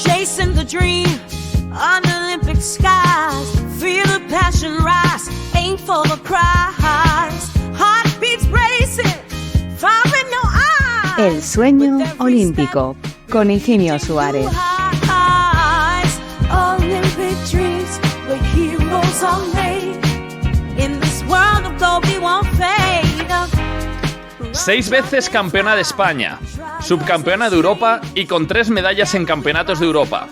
chasing the dream under Olympic skies. Feel the passion rise, aim for the prize. Heartbeats racing, fire in your eyes. El sueño olímpico, con Higinio Suárez. Olympic dreams, where heroes are made. In this world of gold we won't fade. 6 veces campeona de España, subcampeona de Europa y con 3 medallas en campeonatos de Europa.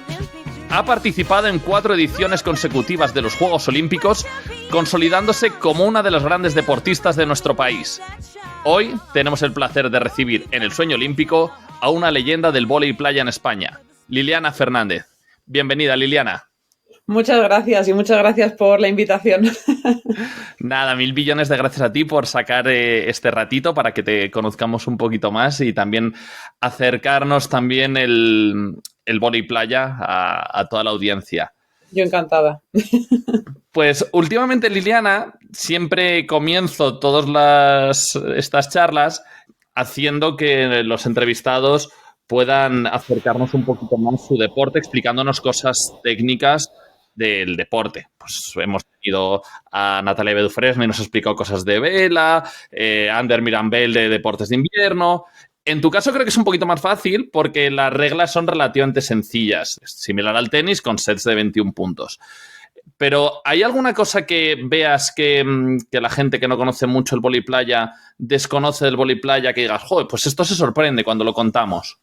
Ha participado en 4 ediciones consecutivas de los Juegos Olímpicos, consolidándose como una de las grandes deportistas de nuestro país. Hoy tenemos el placer de recibir en el sueño olímpico a una leyenda del vóley playa en España, Liliana Fernández. Bienvenida, Liliana. Muchas gracias y muchas gracias por la invitación. Nada, 1000 billones de gracias a ti por sacar este ratito para que te conozcamos un poquito más y también acercarnos también el vóley playa a toda la audiencia. Yo encantada. Pues últimamente, Liliana, siempre comienzo todas estas charlas haciendo que los entrevistados puedan acercarnos un poquito más a su deporte, explicándonos cosas técnicas del deporte. Pues hemos tenido a Natalia Bedufresne y nos ha explicado cosas de vela, Ander Mirambel de deportes de invierno. En tu caso creo que es un poquito más fácil porque las reglas son relativamente sencillas, similar al tenis con sets de 21 puntos. Pero ¿hay alguna cosa que veas que la gente que no conoce mucho el vóley playa desconoce del vóley playa que digas, joder, pues esto se sorprende cuando lo contamos?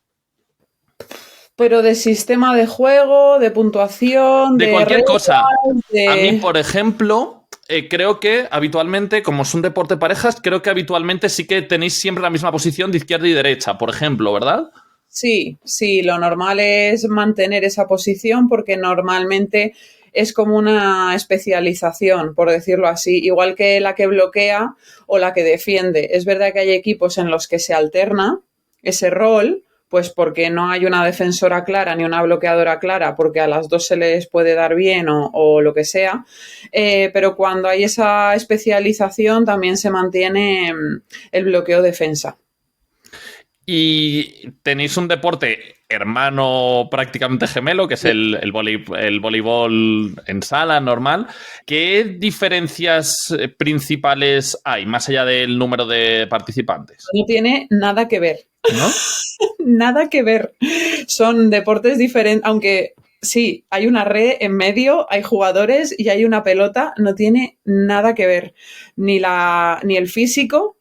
Pero de sistema de juego, de puntuación, de cualquier reglas, cosa. A mí, por ejemplo, creo que habitualmente, como es un deporte de parejas, creo que habitualmente sí que tenéis siempre la misma posición de izquierda y derecha, por ejemplo, ¿verdad? Sí, lo normal es mantener esa posición porque normalmente es como una especialización, por decirlo así, igual que la que bloquea o la que defiende. Es verdad que hay equipos en los que se alterna ese rol, pues porque no hay una defensora clara ni una bloqueadora clara, porque a las dos se les puede dar bien o lo que sea, pero cuando hay esa especialización también se mantiene el bloqueo-defensa. Y tenéis un deporte hermano prácticamente gemelo, que es el voleibol en sala normal. ¿Qué diferencias principales hay, más allá del número de participantes? No tiene nada que ver. ¿No? Nada que ver. Son deportes diferentes, aunque sí, hay una red en medio, hay jugadores y hay una pelota, no tiene nada que ver. Ni el físico,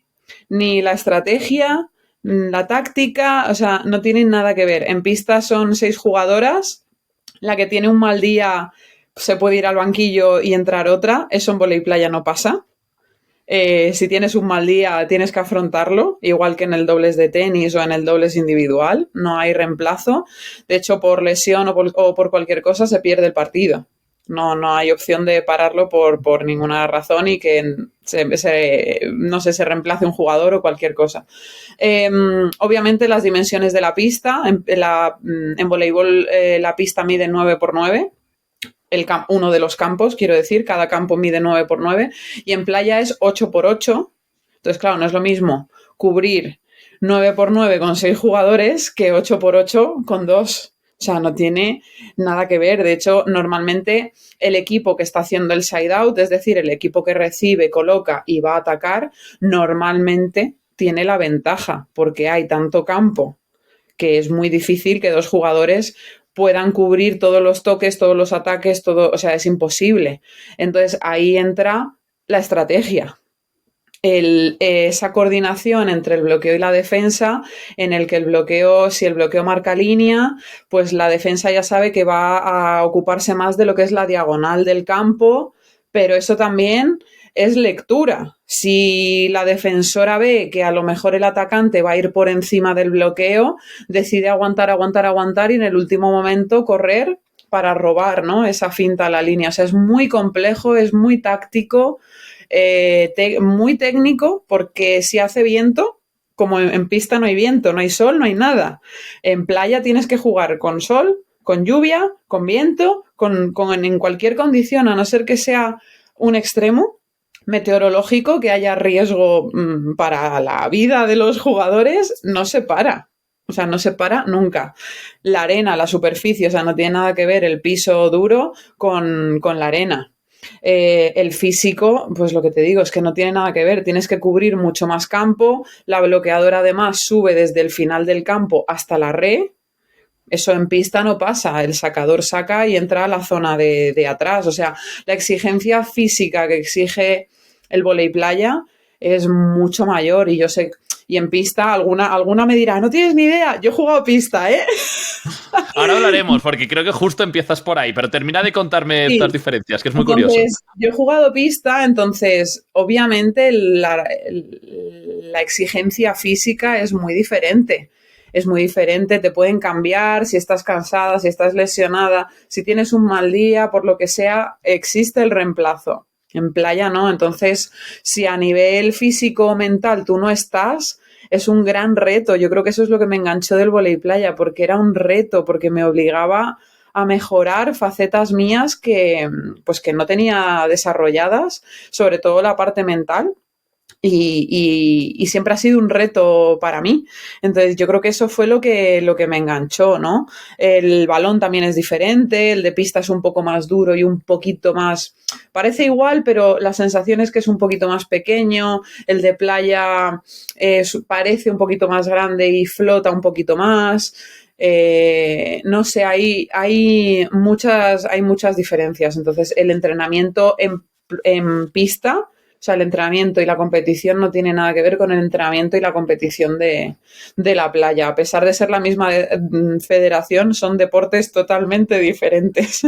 ni la estrategia, la táctica, o sea, no tienen nada que ver. En pista son 6 jugadoras, la que tiene un mal día se puede ir al banquillo y entrar otra, eso en vóley playa no pasa. Si tienes un mal día tienes que afrontarlo, igual que en el dobles de tenis o en el dobles individual, no hay reemplazo. De hecho, por lesión o por cualquier cosa se pierde el partido. No hay opción de pararlo por ninguna razón y que se reemplace un jugador o cualquier cosa. Obviamente las dimensiones de la pista, en voleibol la pista mide 9x9. Uno de los campos, quiero decir, cada campo mide 9x9 y en playa es 8x8. Entonces, claro, no es lo mismo cubrir 9x9 con 6 jugadores que 8x8 con 2. O sea, no tiene nada que ver. De hecho, normalmente el equipo que está haciendo el side out, es decir, el equipo que recibe, coloca y va a atacar, normalmente tiene la ventaja porque hay tanto campo que es muy difícil que 2 jugadores puedan cubrir todos los toques, todos los ataques, todo, o sea, es imposible. Entonces, ahí entra la estrategia. Esa coordinación entre el bloqueo y la defensa, en el que si el bloqueo marca línea, pues la defensa ya sabe que va a ocuparse más de lo que es la diagonal del campo, pero eso también es lectura. Si la defensora ve que a lo mejor el atacante va a ir por encima del bloqueo, decide aguantar y en el último momento correr para robar, ¿no?, esa finta a la línea. O sea, es muy complejo, es muy táctico, muy técnico, porque si hace viento, como en pista no hay viento, no hay sol, no hay nada. En playa tienes que jugar con sol, con lluvia, con viento, en cualquier condición, a no ser que sea un extremo meteorológico, que haya riesgo para la vida de los jugadores, no se para. O sea, no se para nunca. La arena, la superficie, o sea, no tiene nada que ver el piso duro con la arena. El físico, pues lo que te digo es que no tiene nada que ver, tienes que cubrir mucho más campo, la bloqueadora además sube desde el final del campo hasta la red, eso en pista no pasa, el sacador saca y entra a la zona de atrás, o sea, la exigencia física que exige el vóley playa es mucho mayor y yo sé, y en pista alguna me dirá, no tienes ni idea, yo he jugado pista, ¿eh? Ahora hablaremos, porque creo que justo empiezas por ahí, pero termina de contarme Sí. estas diferencias, que es muy Entonces, curioso. yo he jugado pista, entonces obviamente la exigencia física es muy diferente. Es muy diferente, te pueden cambiar si estás cansada, si estás lesionada, si tienes un mal día, por lo que sea, existe el reemplazo. En playa no, entonces si a nivel físico o mental tú no estás, es un gran reto. Yo creo que eso es lo que me enganchó del vóley playa, porque era un reto, porque me obligaba a mejorar facetas mías que no tenía desarrolladas, sobre todo la parte mental. Y siempre ha sido un reto para mí. Entonces yo creo que eso fue lo que me enganchó, ¿no? El balón también es diferente, el de pista es un poco más duro y un poquito más... Parece igual, pero la sensación es que es un poquito más pequeño, el de playa parece un poquito más grande y flota un poquito más. No sé, hay muchas diferencias. Entonces el entrenamiento en pista... O sea, el entrenamiento y la competición no tiene nada que ver con el entrenamiento y la competición de la playa. A pesar de ser la misma federación, son deportes totalmente diferentes.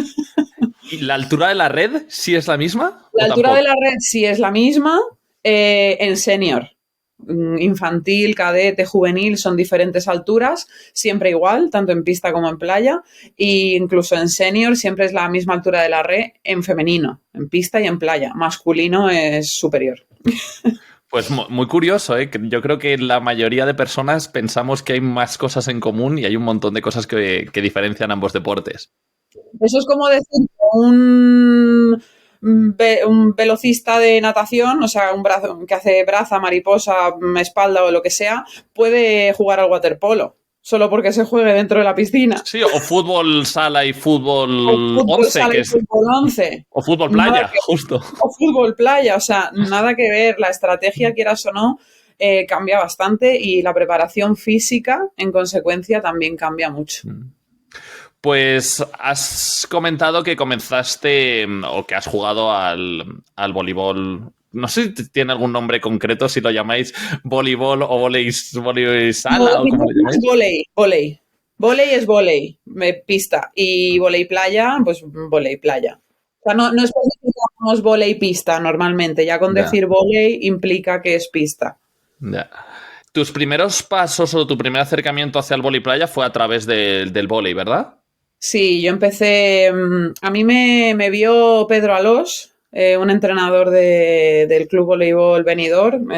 ¿Y la altura de la red sí es la misma? La ¿O altura tampoco? de la red sí es la misma en senior. Infantil, cadete, juvenil son diferentes alturas, siempre igual, tanto en pista como en playa, e incluso en senior siempre es la misma altura de la red en femenino, en pista y en playa. Masculino es superior. Pues muy curioso, ¿eh? Yo creo que la mayoría de personas pensamos que hay más cosas en común y hay un montón de cosas que diferencian ambos deportes. Eso es como decir un velocista de natación, o sea, un brazo que hace braza, mariposa, espalda o lo que sea, puede jugar al waterpolo, solo porque se juegue dentro de la piscina. Sí, o fútbol sala y fútbol O fútbol 11, sala que y es, fútbol 11. o fútbol Nada playa, que- justo. o fútbol playa, o sea, nada que ver. La estrategia, quieras o no, cambia bastante y la preparación física, en consecuencia, también cambia mucho. Pues has comentado que comenzaste o que has jugado al voleibol. No sé si tiene algún nombre concreto, si lo llamáis voleibol o voleibol sala No, o como lo llamáis. volei. Volei es volei, pista. Y volei playa, pues volei playa. O sea, no especificamos volei pista normalmente. Ya con Ya, decir volei implica que es pista. ya. Tus primeros pasos o tu primer acercamiento hacia el vóley playa fue a través del vóley, ¿verdad? Sí, yo empecé. A mí me vio Pedro Alós, un entrenador del Club Voleibol Benidorm,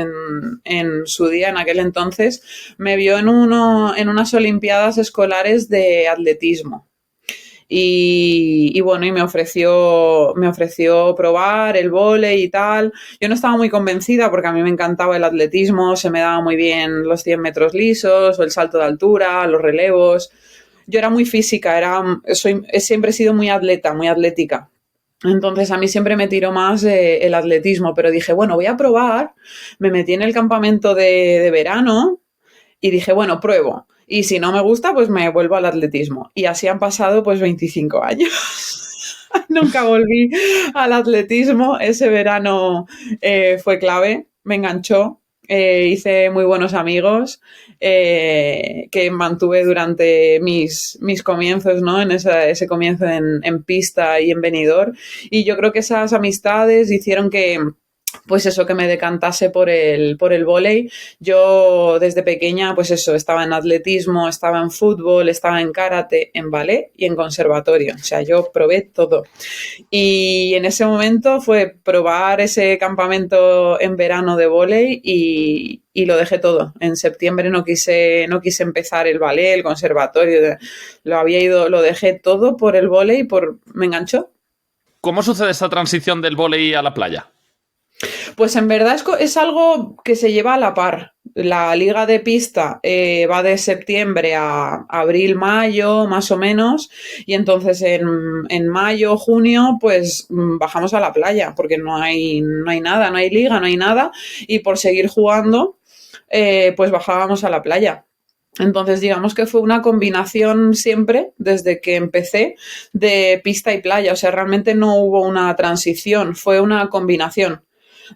en su día, en aquel entonces, me vio en unas Olimpiadas escolares de atletismo. Y bueno, y me ofreció probar el vóley y tal. Yo no estaba muy convencida porque a mí me encantaba el atletismo, se me daba muy bien los 100 metros lisos, o el salto de altura, los relevos. Yo era muy física, siempre he sido muy atleta, muy atlética. Entonces a mí siempre me tiró más el atletismo, pero dije, bueno, voy a probar. Me metí en el campamento de verano y dije, bueno, pruebo. Y si no me gusta, pues me vuelvo al atletismo. Y así han pasado pues 25 años. Nunca volví al atletismo. Ese verano fue clave, me enganchó. Hice muy buenos amigos que mantuve durante mis comienzos, ¿no? En ese comienzo en pista y en Benidorm. Y yo creo que esas amistades hicieron que, pues eso, que me decantase por el vóley. Yo desde pequeña, pues eso, estaba en atletismo, estaba en fútbol, estaba en karate, en ballet y en conservatorio. O sea, yo probé todo. Y en ese momento fue probar ese campamento en verano de vóley y lo dejé todo. En septiembre no quise empezar el ballet, el conservatorio, lo dejé todo por el vóley, me enganchó. ¿Cómo sucede esta transición del vóley a la playa? Pues en verdad es algo que se lleva a la par. La liga de pista va de septiembre a abril, mayo, más o menos, y entonces en mayo, junio, pues bajamos a la playa, porque no hay nada, no hay liga, no hay nada, y por seguir jugando, pues bajábamos a la playa. Entonces, digamos que fue una combinación siempre, desde que empecé, de pista y playa. O sea, realmente no hubo una transición, fue una combinación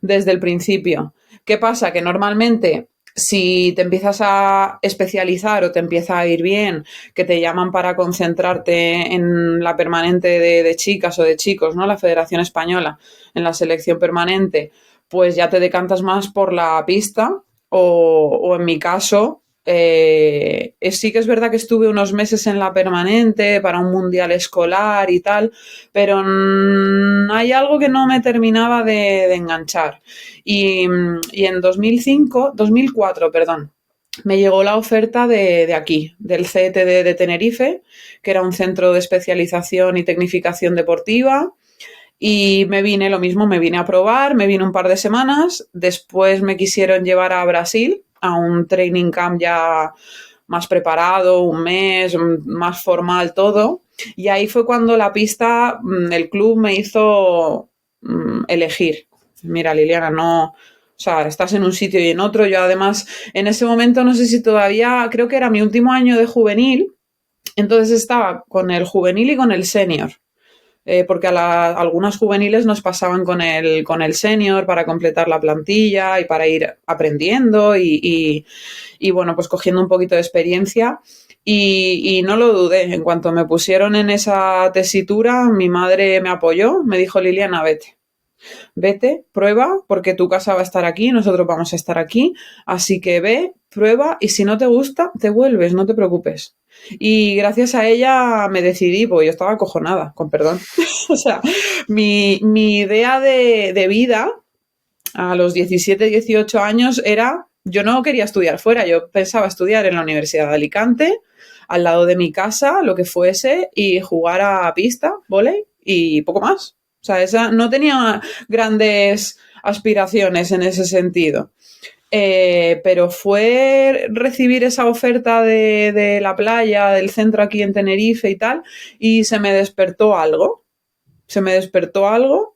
desde el principio. ¿Qué pasa? Que normalmente, si te empiezas a especializar o te empieza a ir bien, que te llaman para concentrarte en la permanente de chicas o de chicos, ¿no? La Federación Española, en la selección permanente, pues ya te decantas más por la pista o en mi caso sí que es verdad que estuve unos meses en la permanente para un mundial escolar y tal, pero hay algo que no me terminaba de enganchar. Y en 2004, perdón, me llegó la oferta de aquí, del CETD de Tenerife, que era un centro de especialización y tecnificación deportiva. Y me vine a probar, me vine un par de semanas, después me quisieron llevar a Brasil, a un training camp ya más preparado, un mes, más formal todo. Y ahí fue cuando la pista, el club me hizo elegir. Mira, Liliana, no, o sea, estás en un sitio y en otro. Yo además, en ese momento, no sé si todavía, creo que era mi último año de juvenil, entonces estaba con el juvenil y con el senior. Porque algunas juveniles nos pasaban con el senior para completar la plantilla y para ir aprendiendo y bueno, pues cogiendo un poquito de experiencia. Y no lo dudé, en cuanto me pusieron en esa tesitura, mi madre me apoyó, me dijo: Liliana, vete, prueba, porque tu casa va a estar aquí, nosotros vamos a estar aquí, así que ve, prueba, y si no te gusta, te vuelves, no te preocupes. Y gracias a ella me decidí, porque yo estaba acojonada, con perdón. O sea, mi idea de vida a los 17, 18 años era, yo no quería estudiar fuera, yo pensaba estudiar en la Universidad de Alicante, al lado de mi casa, lo que fuese, y jugar a pista, vóley, y poco más. O sea, esa no tenía grandes aspiraciones en ese sentido. Pero fue recibir esa oferta de la playa, del centro aquí en Tenerife y tal, y se me despertó algo.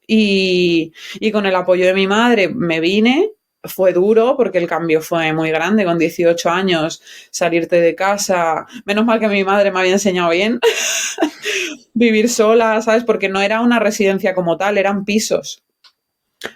Y con el apoyo de mi madre me vine. Fue duro porque el cambio fue muy grande. Con 18 años, salirte de casa. Menos mal que mi madre me había enseñado bien. Vivir sola, ¿sabes? Porque no era una residencia como tal, eran pisos.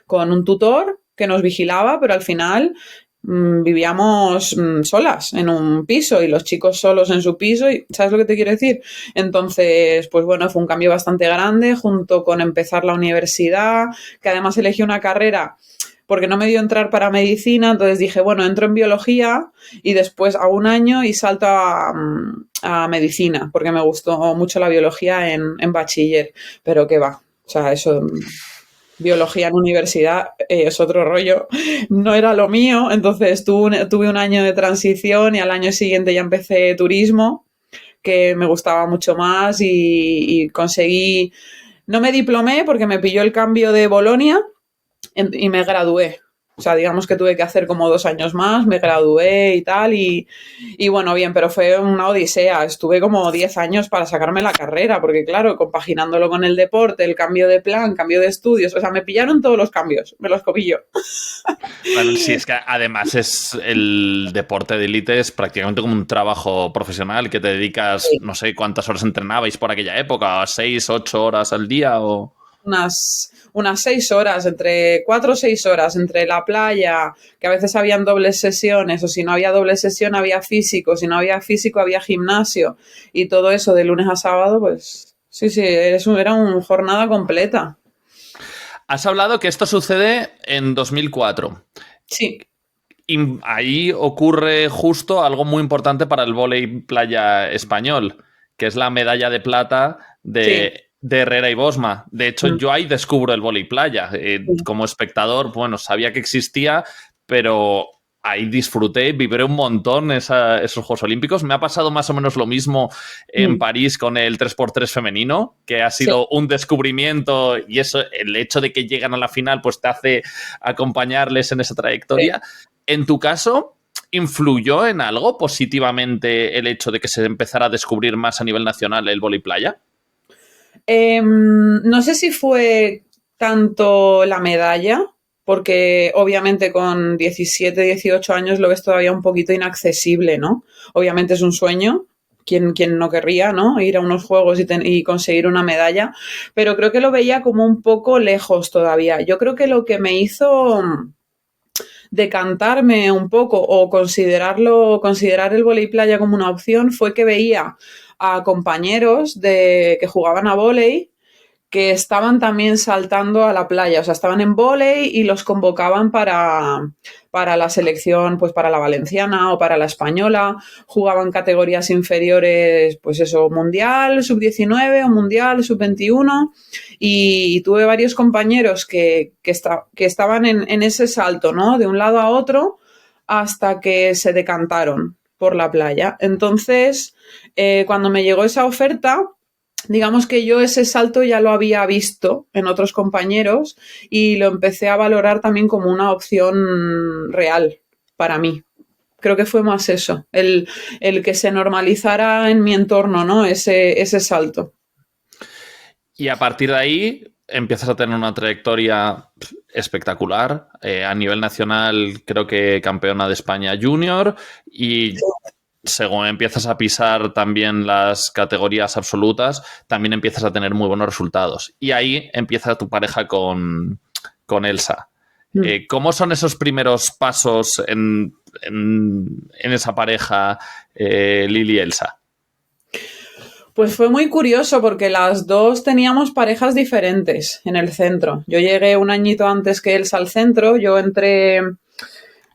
Con un tutor que nos vigilaba, pero al final vivíamos solas en un piso y los chicos solos en su piso, y ¿sabes lo que te quiero decir? Entonces, pues bueno, fue un cambio bastante grande junto con empezar la universidad, que además elegí una carrera porque no me dio entrar para medicina, entonces dije, bueno, entro en biología y después hago un año y salto a medicina, porque me gustó mucho la biología en bachiller, pero qué va, o sea, eso... Biología en universidad es otro rollo, no era lo mío, entonces tuve un año de transición y al año siguiente ya empecé turismo, que me gustaba mucho más y conseguí, no me diplomé porque me pilló el cambio de Bolonia y me gradué. O sea, digamos que tuve que hacer como 2 años más, me gradué y tal, y bueno, bien, pero fue una odisea. Estuve como 10 años para sacarme la carrera, porque claro, compaginándolo con el deporte, el cambio de plan, cambio de estudios, o sea, me pillaron todos los cambios, me los comí yo. Bueno, sí, es que además el deporte de élite es prácticamente como un trabajo profesional que te dedicas, sí. No sé cuántas horas entrenabais por aquella época, 6, 8 horas al día o... Unas 6 horas, entre 4 o 6 horas, entre la playa, que a veces habían dobles sesiones, o si no había doble sesión había físico, si no había físico había gimnasio, y todo eso de lunes a sábado, pues sí, era una jornada completa. Has hablado que esto sucede en 2004. Sí. Y ahí ocurre justo algo muy importante para el vóley playa español, que es la medalla de plata de Herrera y Bosma. De hecho, yo ahí descubro el vóley playa. Como espectador, bueno, sabía que existía, pero ahí disfruté, vibré un montón esos Juegos Olímpicos. Me ha pasado más o menos lo mismo en París con el 3x3 femenino, que ha sido un descubrimiento, y eso, el hecho de que llegan a la final, pues te hace acompañarles en esa trayectoria. En tu caso, ¿influyó en algo positivamente el hecho de que se empezara a descubrir más a nivel nacional el vóley playa? No sé si fue tanto la medalla, porque obviamente con 17, 18 años lo ves todavía un poquito inaccesible, ¿no? Obviamente es un sueño. ¿Quién no querría, ¿no? Ir a unos juegos y conseguir una medalla, pero creo que lo veía como un poco lejos todavía. Yo creo que lo que me hizo decantarme un poco o considerar el vóley playa como una opción fue que veía a compañeros que jugaban a vóley que estaban también saltando a la playa, o sea, estaban en vóley y los convocaban para la selección, pues para la valenciana o para la española, jugaban categorías inferiores, pues eso, mundial, sub-19 o mundial, sub-21, y tuve varios compañeros que estaban en ese salto, ¿no? De un lado a otro hasta que se decantaron por la playa. Entonces, cuando me llegó esa oferta, digamos que yo ese salto ya lo había visto en otros compañeros y lo empecé a valorar también como una opción real para mí. Creo que fue más eso, el que se normalizara en mi entorno, ¿no? Ese salto. Y a partir de ahí empiezas a tener una trayectoria espectacular. A nivel nacional, creo que campeona de España junior y según empiezas a pisar también las categorías absolutas, también empiezas a tener muy buenos resultados. Y ahí empieza tu pareja con Elsa. ¿Cómo son esos primeros pasos en esa pareja, Lili y Elsa? Pues fue muy curioso porque las dos teníamos parejas diferentes en el centro. Yo llegué un añito antes que Elsa al centro, yo entré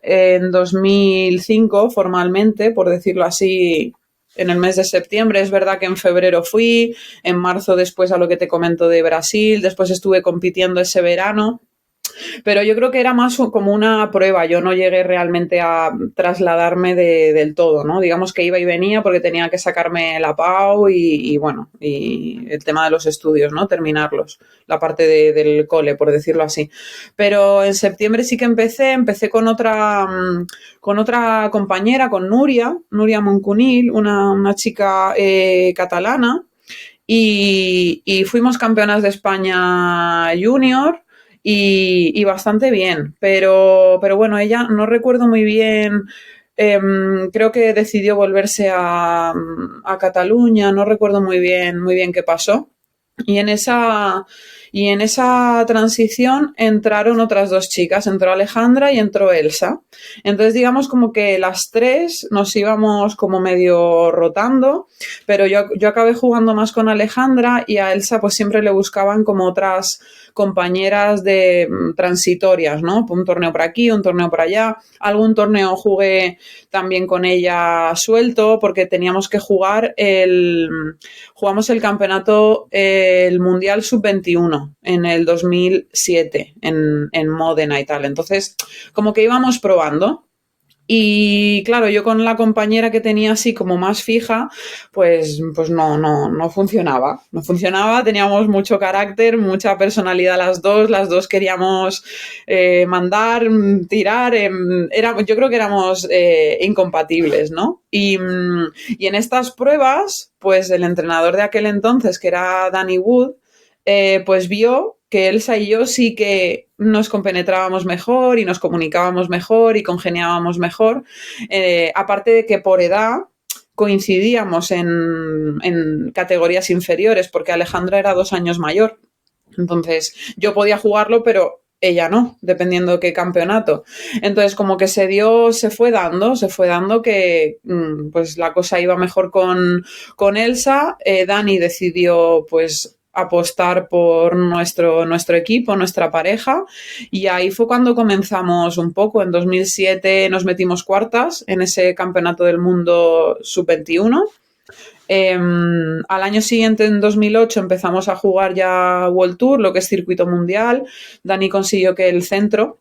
en 2005 formalmente, por decirlo así, en el mes de septiembre. Es verdad que en febrero fui, en marzo después a lo que te comento de Brasil, después estuve compitiendo ese verano. Pero yo creo que era más como una prueba, yo no llegué realmente a trasladarme del todo, ¿no? Digamos que iba y venía porque tenía que sacarme la PAU y bueno, y el tema de los estudios, ¿no? Terminarlos, la parte del cole, por decirlo así. Pero en septiembre sí que empecé con otra compañera, con Núria Moncunil, una chica catalana, y fuimos campeonas de España junior. Y bastante bien, pero bueno, ella no recuerdo muy bien, creo que decidió volverse a Cataluña, no recuerdo muy bien qué pasó. Y en esa transición entraron otras dos chicas, entró Alejandra y entró Elsa. Entonces, digamos como que las tres nos íbamos como medio rotando, pero yo acabé jugando más con Alejandra y a Elsa pues siempre le buscaban como otras compañeras de transitorias, ¿no? Un torneo por aquí, un torneo por allá. Algún torneo jugué también con ella suelto porque teníamos que jugamos el campeonato, el Mundial Sub-21 en el 2007 en Módena y tal. Entonces, como que íbamos probando. Y claro, yo con la compañera que tenía así como más fija, pues no funcionaba. No funcionaba, teníamos mucho carácter, mucha personalidad las dos queríamos mandar, tirar, yo creo que éramos incompatibles, ¿no? Y en estas pruebas, pues el entrenador de aquel entonces, que era Danny Wood, pues vio que Elsa y yo sí que nos compenetrábamos mejor y nos comunicábamos mejor y congeniábamos mejor. Aparte de que por edad coincidíamos en categorías inferiores, porque Alejandra era 2 años mayor. Entonces, yo podía jugarlo, pero ella no, dependiendo qué campeonato. Entonces, como que se fue dando que pues la cosa iba mejor con Elsa. Dani decidió, pues, apostar por nuestro equipo, nuestra pareja, y ahí fue cuando comenzamos un poco. En 2007 nos metimos cuartas en ese campeonato del mundo sub-21. Al año siguiente, en 2008, empezamos a jugar ya World Tour, lo que es circuito mundial. Dani consiguió que el centro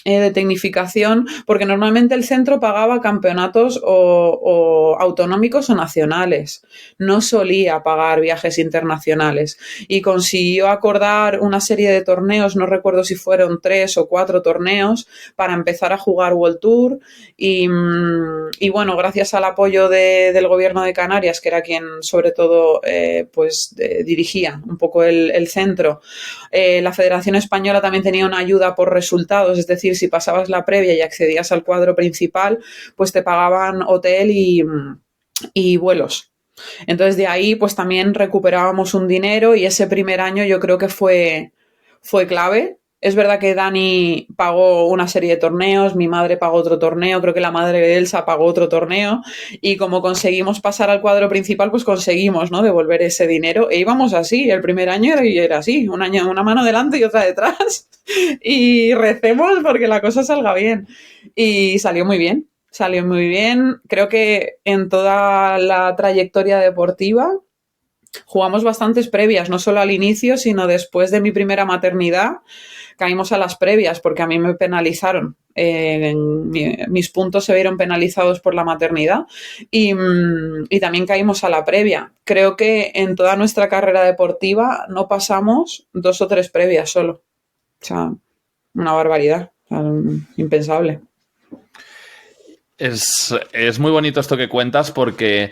de tecnificación, porque normalmente el centro pagaba campeonatos o autonómicos o nacionales, no solía pagar viajes internacionales y consiguió acordar una serie de torneos, no recuerdo si fueron 3 o 4 torneos para empezar a jugar World Tour y bueno, gracias al apoyo del gobierno de Canarias, que era quien sobre todo dirigía un poco el centro, la Federación Española también tenía una ayuda por resultados, es decir, si pasabas la previa y accedías al cuadro principal, pues te pagaban hotel y vuelos. Entonces de ahí pues también recuperábamos un dinero y ese primer año yo creo que fue clave. Es verdad que Dani pagó una serie de torneos, mi madre pagó otro torneo, creo que la madre de Elsa pagó otro torneo y como conseguimos pasar al cuadro principal, pues conseguimos, ¿no?, devolver ese dinero e íbamos así. El primer año era así, un año una mano delante y otra detrás y recemos porque la cosa salga bien. Y salió muy bien, salió muy bien. Creo que en toda la trayectoria deportiva jugamos bastantes previas, no solo al inicio, sino después de mi primera maternidad. Caímos a las previas porque a mí me penalizaron. Mis puntos se vieron penalizados por la maternidad y también caímos a la previa. Creo que en toda nuestra carrera deportiva no pasamos 2 o 3 previas solo. O sea, una barbaridad. O sea, impensable. Es muy bonito esto que cuentas porque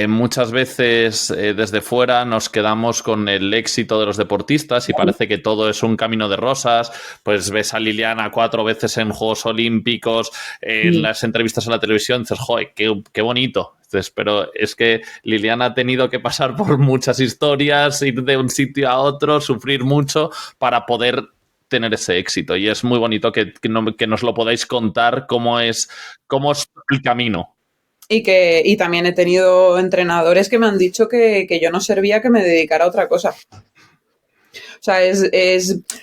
muchas veces desde fuera nos quedamos con el éxito de los deportistas y parece que todo es un camino de rosas. Pues ves a Liliana 4 veces en Juegos Olímpicos, en las entrevistas en la televisión, dices, joder, qué bonito. Entonces, pero es que Liliana ha tenido que pasar por muchas historias, ir de un sitio a otro, sufrir mucho para poder tener ese éxito y es muy bonito que nos lo podáis contar cómo es el camino. Y también he tenido entrenadores que me han dicho que yo no servía, que me dedicara a otra cosa. O sea,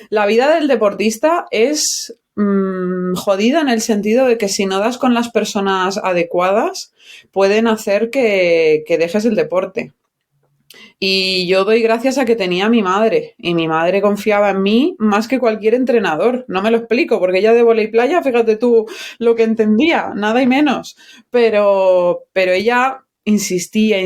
la vida del deportista es jodida en el sentido de que si no das con las personas adecuadas pueden hacer que dejes el deporte. Y yo doy gracias a que tenía a mi madre y mi madre confiaba en mí más que cualquier entrenador. No me lo explico porque ella de vóley playa, fíjate tú lo que entendía, nada y menos. Pero ella insistía.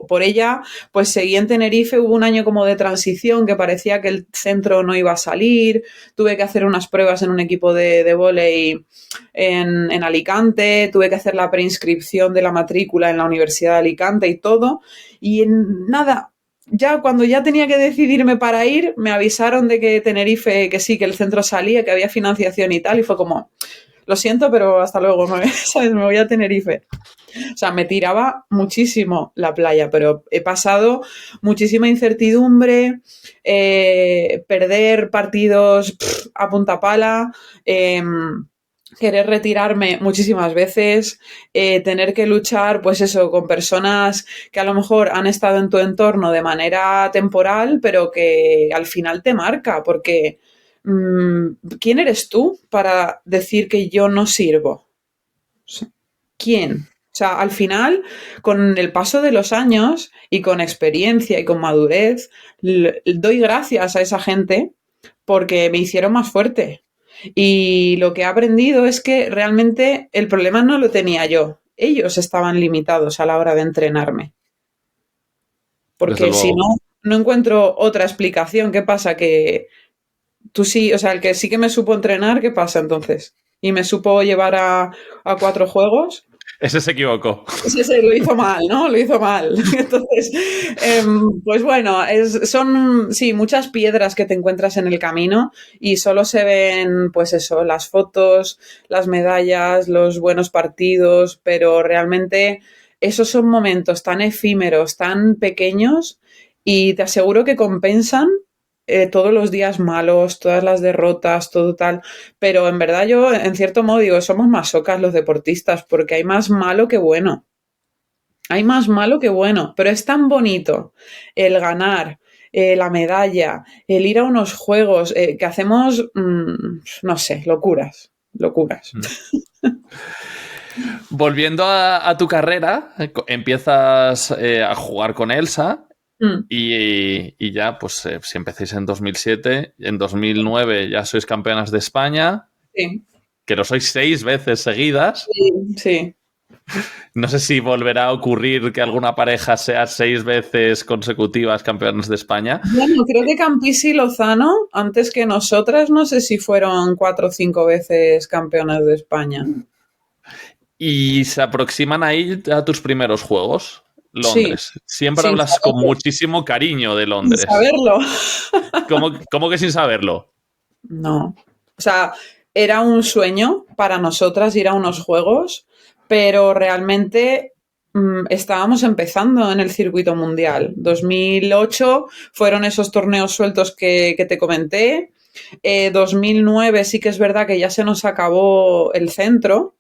Por ella, pues seguí en Tenerife. Hubo un año como de transición que parecía que el centro no iba a salir. Tuve que hacer unas pruebas en un equipo de vóley en Alicante. Tuve que hacer la preinscripción de la matrícula en la Universidad de Alicante y todo. Y en nada, ya cuando ya tenía que decidirme para ir, me avisaron de que Tenerife, que sí, que el centro salía, que había financiación y tal. Y fue como, lo siento, pero hasta luego, ¿sabes? Me voy a Tenerife. O sea, me tiraba muchísimo la playa, pero he pasado muchísima incertidumbre, perder partidos a punta pala, querer retirarme muchísimas veces, tener que luchar, pues eso, con personas que a lo mejor han estado en tu entorno de manera temporal, pero que al final te marca, porque ¿quién eres tú para decir que yo no sirvo? ¿Quién? O sea, al final, con el paso de los años y con experiencia y con madurez, doy gracias a esa gente porque me hicieron más fuerte. Y lo que he aprendido es que realmente el problema no lo tenía yo. Ellos estaban limitados a la hora de entrenarme. Porque si no encuentro otra explicación. ¿Qué pasa? Que tú sí, o sea, el que sí que me supo entrenar, ¿qué pasa entonces? Y me supo llevar a 4 juegos. Ese se equivocó. Ese lo hizo mal, ¿no? Lo hizo mal. Entonces, pues bueno, son, sí, muchas piedras que te encuentras en el camino y solo se ven, pues eso, las fotos, las medallas, los buenos partidos, pero realmente esos son momentos tan efímeros, tan pequeños y te aseguro que compensan todos los días malos, todas las derrotas, todo tal, pero en verdad yo en cierto modo digo, somos masocas los deportistas porque hay más malo que bueno. Hay más malo que bueno, pero es tan bonito el ganar, la medalla, el ir a unos juegos que hacemos, no sé, locuras. Volviendo a tu carrera, empiezas a jugar con Elsa Mm, y ya, pues si empecéis en 2007, en 2009 ya sois campeonas de España, sí, que lo sois 6 veces seguidas. sí, sí. No sé si volverá a ocurrir que alguna pareja sea 6 veces consecutivas campeonas de España. Bueno, creo que Campisi y Lozano, antes que nosotras, no sé si fueron 4 o 5 veces campeonas de España. Y se aproximan ahí a tus primeros juegos, Sí, Londres. Siempre sin hablas con saberlo. muchísimo cariño de Sin Londres. saberlo. ¿Cómo que sin saberlo? No. O sea, era un sueño para nosotras ir a unos juegos, pero realmente estábamos empezando en el circuito mundial. 2008 fueron esos torneos sueltos que te comenté. 2009 sí que es verdad que ya se nos acabó el centro.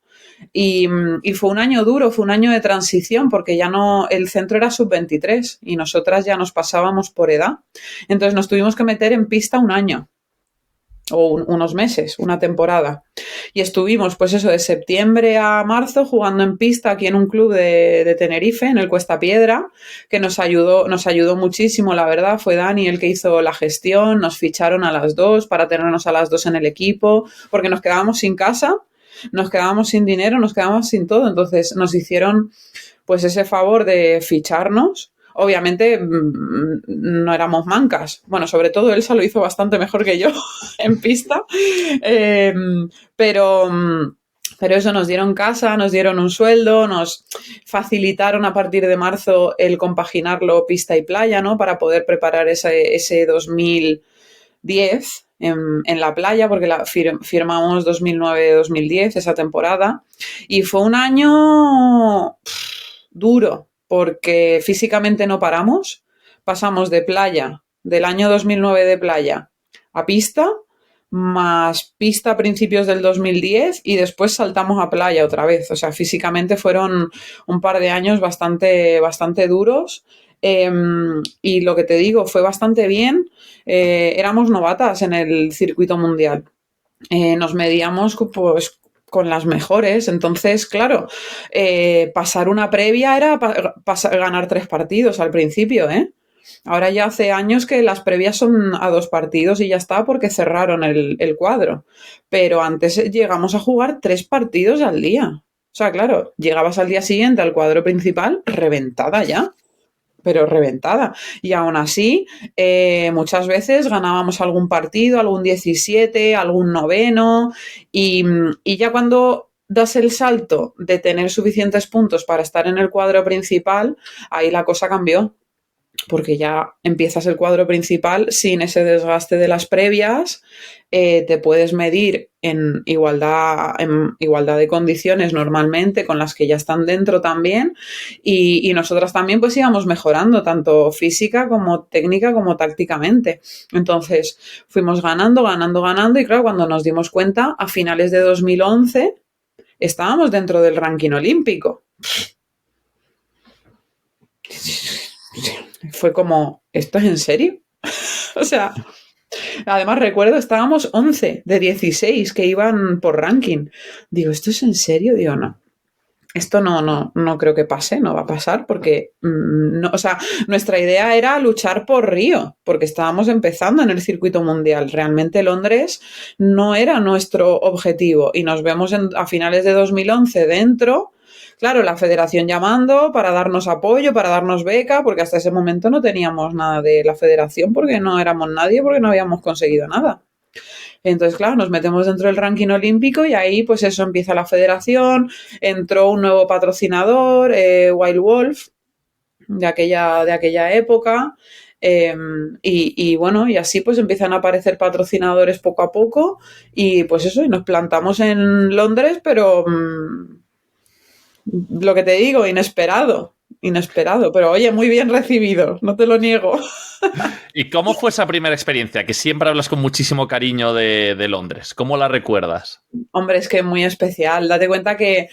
Y fue un año duro, fue un año de transición, porque ya no, el centro era sub-23 y nosotras ya nos pasábamos por edad. Entonces nos tuvimos que meter en pista un año o unos meses, una temporada. Y estuvimos, pues eso, de septiembre a marzo jugando en pista aquí en un club de Tenerife, en el Cuesta Piedra, que nos ayudó muchísimo, la verdad. Fue Dani el que hizo la gestión, nos ficharon a las dos para tenernos a las dos en el equipo, porque nos quedábamos sin casa, nos quedábamos sin dinero, nos quedábamos sin todo. Entonces nos hicieron pues ese favor de ficharnos. Obviamente no éramos mancas. Bueno, sobre todo él se lo hizo bastante mejor que yo en pista. Eh, pero, pero eso, nos dieron casa, nos dieron un sueldo, nos facilitaron a partir de marzo el compaginarlo pista y playa, ¿no? Para poder preparar ese 2010 en la playa, porque firmamos 2009-2010, esa temporada. Y fue un año duro, porque físicamente no paramos. Pasamos de playa, del año 2009 de playa, a pista, más pista a principios del 2010 y después saltamos a playa otra vez. O sea, físicamente fueron un par de años bastante, bastante duros. Y lo que te digo, fue bastante bien. Éramos novatas en el circuito mundial. Nos medíamos pues con las mejores. Entonces, claro, pasar una previa era ganar 3 partidos al principio, ¿eh? Ahora ya hace años que las previas son a 2 partidos y ya está porque cerraron el cuadro. Pero antes llegamos a jugar 3 partidos al día. O sea, claro, llegabas al día siguiente al cuadro principal reventada ya, pero reventada. Y aún así, muchas veces ganábamos algún partido, algún 17, algún noveno, y ya cuando das el salto de tener suficientes puntos para estar en el cuadro principal, ahí la cosa cambió, porque ya empiezas el cuadro principal sin ese desgaste de las previas, te puedes medir en igualdad de condiciones normalmente con las que ya están dentro también, y nosotras también pues íbamos mejorando tanto física como técnica como tácticamente. Entonces fuimos ganando y claro, cuando nos dimos cuenta a finales de 2011 estábamos dentro del ranking olímpico. Fue como, ¿esto es en serio? O sea, además recuerdo, estábamos 11 de 16 que iban por ranking. Digo, ¿esto es en serio? Digo, no. Esto no creo que pase, no va a pasar porque, no, o sea, nuestra idea era luchar por Río, porque estábamos empezando en el circuito mundial. Realmente Londres no era nuestro objetivo y nos vemos a finales de 2011 dentro. Claro, la federación llamando para darnos apoyo, para darnos beca, porque hasta ese momento no teníamos nada de la federación porque no éramos nadie, porque no habíamos conseguido nada. Entonces, claro, nos metemos dentro del ranking olímpico y ahí, pues eso, empieza la federación, entró un nuevo patrocinador, Wild Wolf, de aquella época. Y bueno, y así pues empiezan a aparecer patrocinadores poco a poco y pues eso, y nos plantamos en Londres, pero lo que te digo, inesperado, pero oye, muy bien recibido, no te lo niego. ¿Y cómo fue esa primera experiencia? Que siempre hablas con muchísimo cariño de Londres. ¿Cómo la recuerdas? Hombre, es que muy especial. Date cuenta que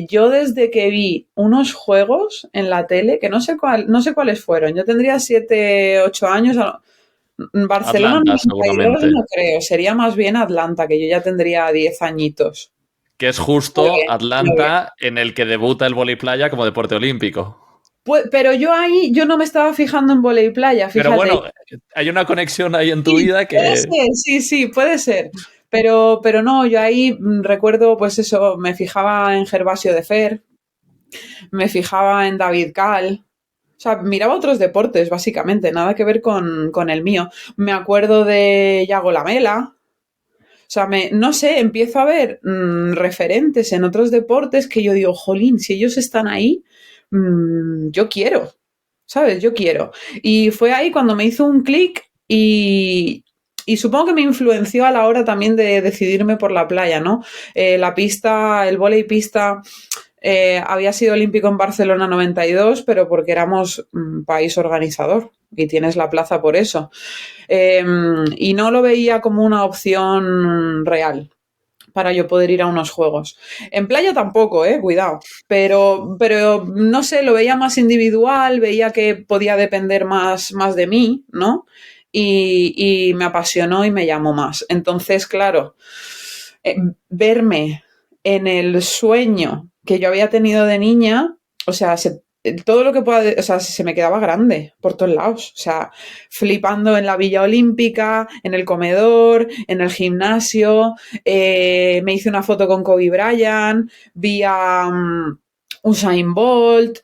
yo desde que vi unos juegos en la tele, que no sé cuáles fueron, yo tendría 7, 8 años. Barcelona Atlanta, 92 seguramente. no creo, sería más bien Atlanta, que yo ya tendría 10 añitos. Que es justo Atlanta en el que debuta el vóley playa como deporte olímpico. Pero yo no me estaba fijando en vóley playa, fíjate. Pero bueno, hay una conexión ahí en tu vida que... Puede ser, sí, puede ser. Pero no, yo ahí recuerdo, pues eso, me fijaba en Gervasio de Fer, me fijaba en David Cal. O sea, miraba otros deportes, básicamente, nada que ver con el mío. Me acuerdo de Yago Lamela. O sea, no sé, empiezo a ver referentes en otros deportes que yo digo, jolín, si ellos están ahí, yo quiero, ¿sabes? Yo quiero. Y fue ahí cuando me hizo un clic y supongo que me influenció a la hora también de decidirme por la playa, ¿no? La pista, el vóley pista... había sido olímpico en Barcelona 92, pero porque éramos país organizador y tienes la plaza por eso. Y no lo veía como una opción real para yo poder ir a unos juegos. En playa tampoco, cuidado. Pero no sé, lo veía más individual, veía que podía depender más de mí, ¿no? Y me apasionó y me llamó más. Entonces, claro, verme en el sueño que yo había tenido de niña, o sea, todo lo que pueda, o sea, se me quedaba grande por todos lados, o sea, flipando en la Villa Olímpica, en el comedor, en el gimnasio, me hice una foto con Kobe Bryant, vi a Usain Bolt,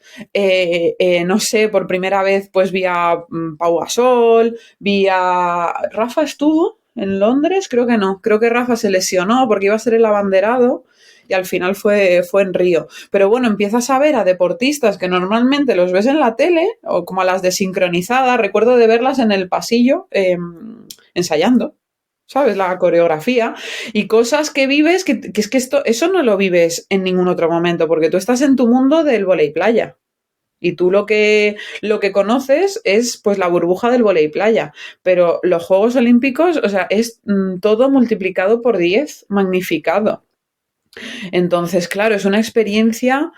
no sé, por primera vez pues vi a Pau Gasol, vi a... ¿Rafa estuvo en Londres? Creo que no, creo que Rafa se lesionó porque iba a ser el abanderado y al final fue en Río. Pero bueno, empiezas a ver a deportistas que normalmente los ves en la tele, o como a las desincronizadas, recuerdo de verlas en el pasillo ensayando, ¿sabes? La coreografía y cosas que vives que es que eso no lo vives en ningún otro momento, porque tú estás en tu mundo del vóley playa. Y tú lo que conoces es pues la burbuja del vóley playa, pero los Juegos Olímpicos, o sea, es todo multiplicado por 10, magnificado. Entonces, claro, es una experiencia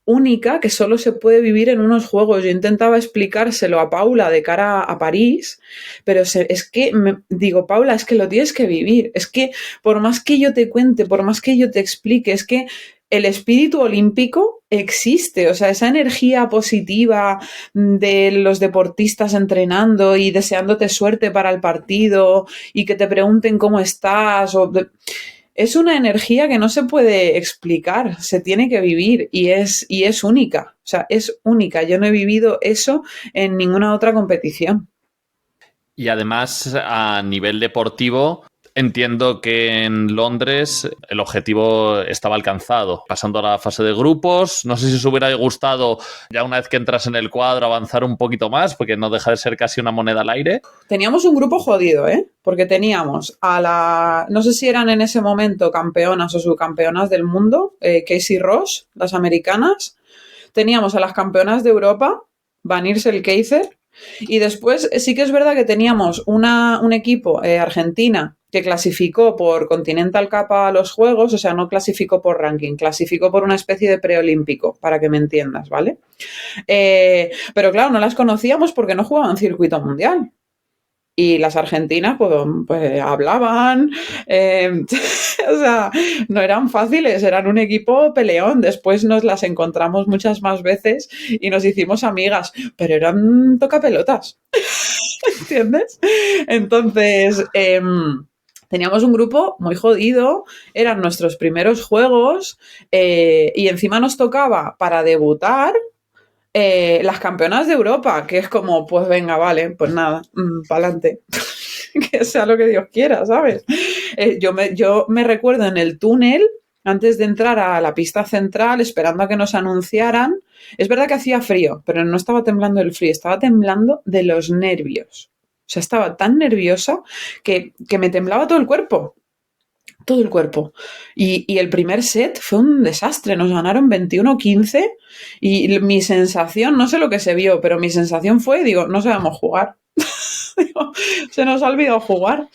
única que solo se puede vivir en unos juegos. Yo intentaba explicárselo a Paula de cara a París, pero es que digo, Paula, es que lo tienes que vivir. Es que por más que yo te cuente, por más que yo te explique, es que el espíritu olímpico existe, o sea, esa energía positiva de los deportistas entrenando y deseándote suerte para el partido y que te pregunten cómo estás es una energía que no se puede explicar, se tiene que vivir y es única, o sea, es única. Yo no he vivido eso en ninguna otra competición. Y además, a nivel deportivo, entiendo que en Londres el objetivo estaba alcanzado, pasando a la fase de grupos. No sé si os hubiera gustado, ya una vez que entras en el cuadro, avanzar un poquito más, porque no deja de ser casi una moneda al aire. Teníamos un grupo jodido, porque teníamos no sé si eran en ese momento campeonas o subcampeonas del mundo, Casey Ross, las americanas. Teníamos a las campeonas de Europa, Van Iersel-Keizer, y después sí que es verdad que teníamos un equipo argentina que clasificó por Continental Cup a los Juegos, o sea, no clasificó por ranking, clasificó por una especie de preolímpico, para que me entiendas, ¿vale? Pero claro, no las conocíamos porque no jugaban circuito mundial. Y las argentinas pues hablaban, o sea, no eran fáciles, eran un equipo peleón. Después nos las encontramos muchas más veces y nos hicimos amigas, pero eran tocapelotas, ¿entiendes? Entonces, teníamos un grupo muy jodido, eran nuestros primeros juegos y encima nos tocaba para debutar las campeonas de Europa, que es como, pues venga, vale, pues nada, pa'lante. Que sea lo que Dios quiera, ¿sabes? Yo me recuerdo en el túnel, antes de entrar a la pista central, esperando a que nos anunciaran. Es verdad que hacía frío, pero no estaba temblando el frío, estaba temblando de los nervios. O sea, estaba tan nerviosa que me temblaba todo el cuerpo. Todo el cuerpo. Y el primer set fue un desastre. Nos ganaron 21-15 y mi sensación, no sé lo que se vio, pero mi sensación fue, digo, no sabemos jugar. Digo, se nos ha olvidado jugar.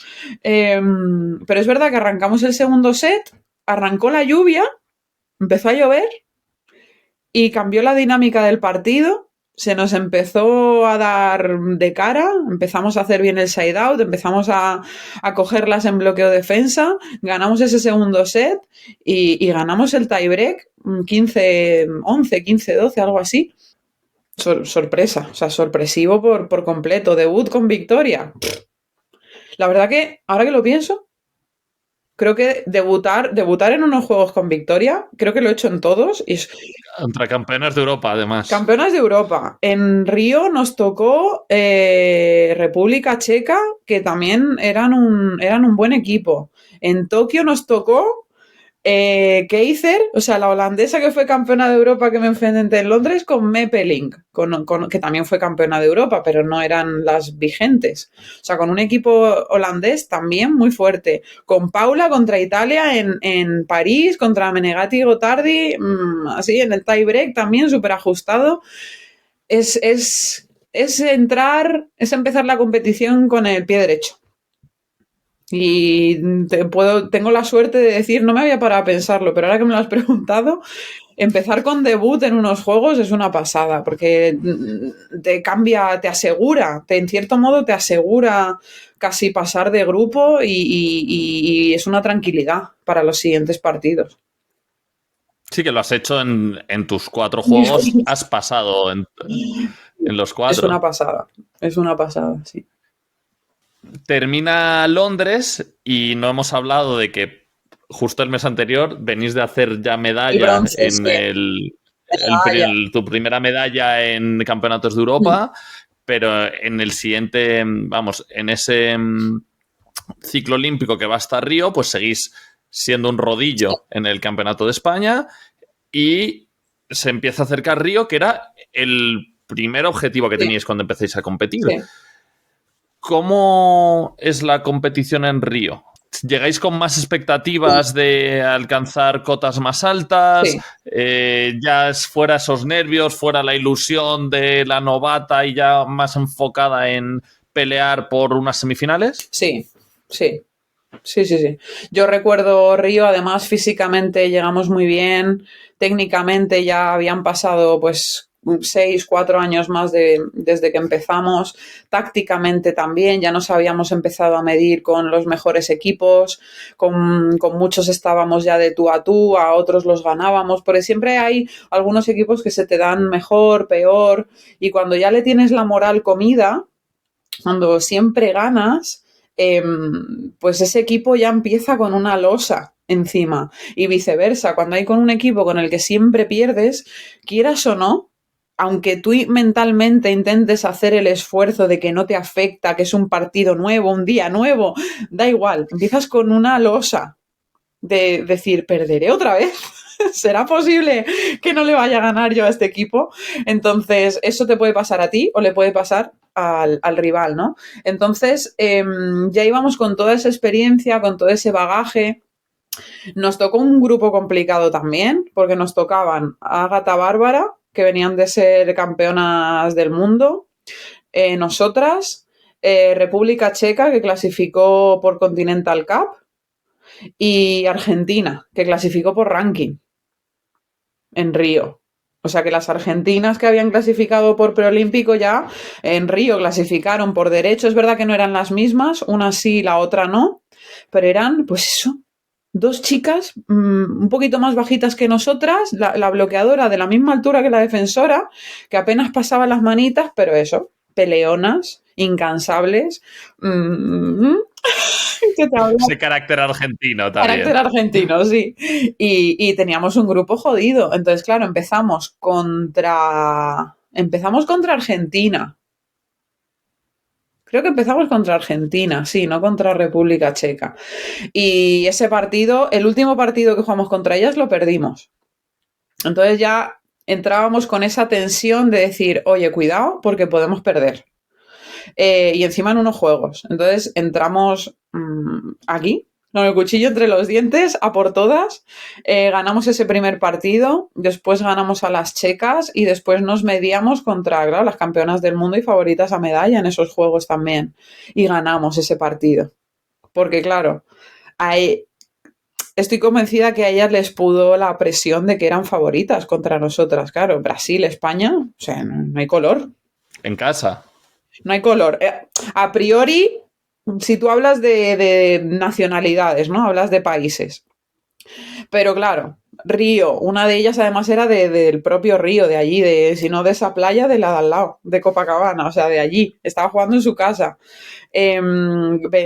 Pero es verdad que arrancamos el segundo set, arrancó la lluvia, empezó a llover y cambió la dinámica del partido. Se nos empezó a dar de cara, empezamos a hacer bien el side out, empezamos a cogerlas en bloqueo defensa, ganamos ese segundo set y ganamos el tiebreak 15-11, 15-12, algo así. sorpresa, o sea, sorpresivo por completo. Debut con victoria. La verdad que, ahora que lo pienso, creo que debutar en unos juegos con victoria, creo que lo he hecho en todos. Y Contra campeones de Europa, además. campeonas de Europa. En Río nos tocó República Checa, que también eran un buen equipo. En Tokio nos tocó Keizer, o sea, la holandesa que fue campeona de Europa que me enfrenté en Londres, con Mepeling, que también fue campeona de Europa, pero no eran las vigentes. O sea, con un equipo holandés también muy fuerte. Con Paula contra Italia en París, contra Menegatti y Gotardi, así en el tie break también súper ajustado. Es empezar la competición con el pie derecho. Y tengo la suerte de decir, no me había parado a pensarlo, pero ahora que me lo has preguntado, empezar con debut en unos juegos es una pasada, porque te cambia, te asegura, en cierto modo te asegura casi pasar de grupo y es una tranquilidad para los siguientes partidos. Sí, que lo has hecho en tus 4 juegos, has pasado en los 4. Es una pasada, sí. Termina Londres y no hemos hablado de que justo el mes anterior venís de hacer ya medalla bronce, en tu primera medalla en campeonatos de Europa, pero en el siguiente, vamos, en ese ciclo olímpico que va hasta Río, pues seguís siendo un rodillo en el campeonato de España y se empieza a acercar Río, que era el primer objetivo que teníais cuando empecéis a competir. Sí. ¿Cómo es la competición en Río? ¿Llegáis con más expectativas de alcanzar cotas más altas? Sí. ¿Ya es fuera esos nervios, fuera la ilusión de la novata y ya más enfocada en pelear por unas semifinales? Sí. Yo recuerdo Río, además físicamente llegamos muy bien, técnicamente ya habían pasado pues 4 años más desde que empezamos, tácticamente también, ya nos habíamos empezado a medir con los mejores equipos, con muchos estábamos ya de tú, a otros los ganábamos, porque siempre hay algunos equipos que se te dan mejor, peor, y cuando ya le tienes la moral comida, cuando siempre ganas, pues ese equipo ya empieza con una losa encima y viceversa, cuando hay con un equipo con el que siempre pierdes, quieras o no, aunque tú mentalmente intentes hacer el esfuerzo de que no te afecta, que es un partido nuevo, un día nuevo, da igual, empiezas con una losa de decir, ¿perderé otra vez? ¿Será posible que no le vaya a ganar yo a este equipo? Entonces, eso te puede pasar a ti o le puede pasar al rival, ¿no? Entonces, ya íbamos con toda esa experiencia, con todo ese bagaje. Nos tocó un grupo complicado también, porque nos tocaban Ágata Bárbara, que venían de ser campeonas del mundo, nosotras, República Checa, que clasificó por Continental Cup, y Argentina, que clasificó por ranking en Río. O sea que las argentinas que habían clasificado por preolímpico ya en Río clasificaron por derecho. Es verdad que no eran las mismas, una sí, la otra no, pero eran, pues eso, 2 chicas un poquito más bajitas que nosotras, la bloqueadora de la misma altura que la defensora, que apenas pasaba las manitas, pero eso, peleonas, incansables. Ese carácter argentino también. Carácter argentino, sí. Y teníamos un grupo jodido. Entonces, claro, empezamos contra Argentina. Creo que empezamos contra Argentina, sí, no contra República Checa. Y ese partido, el último partido que jugamos contra ellas, lo perdimos. Entonces ya entrábamos con esa tensión de decir, oye, cuidado, porque podemos perder. Y encima en unos juegos. Entonces entramos aquí, con el cuchillo entre los dientes, a por todas. Ganamos ese primer partido, después ganamos a las checas y después nos medíamos contra, claro, las campeonas del mundo y favoritas a medalla en esos juegos también. Y ganamos ese partido. Porque, claro, estoy convencida que a ellas les pudo la presión de que eran favoritas contra nosotras. Claro, Brasil, España, o sea, no hay color. En casa. No hay color. A priori, si tú hablas de nacionalidades, ¿no? Hablas de países. Pero claro, Río, una de ellas además era del propio Río, de allí, si no de esa playa, de la de al lado, de Copacabana, o sea, de allí. Estaba jugando en su casa.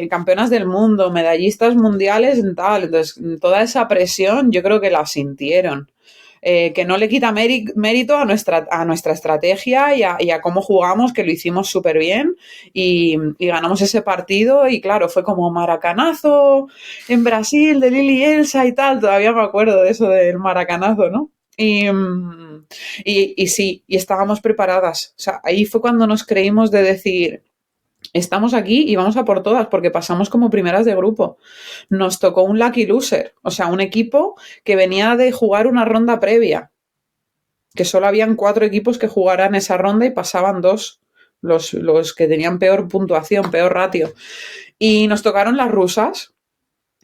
Campeonas del mundo, medallistas mundiales y tal. Entonces, toda esa presión yo creo que la sintieron. Que no le quita mérito a nuestra estrategia y a cómo jugamos, que lo hicimos súper bien y ganamos ese partido y claro, fue como maracanazo en Brasil de Lili Elsa y tal, todavía me acuerdo de eso del maracanazo, ¿no? Y sí, y estábamos preparadas. O sea, ahí fue cuando nos creímos de decir, estamos aquí y vamos a por todas porque pasamos como primeras de grupo. Nos tocó un lucky loser, o sea, un equipo que venía de jugar una ronda previa, que solo habían 4 equipos que jugaran esa ronda y pasaban 2, los que tenían peor puntuación, peor ratio. Y nos tocaron las rusas.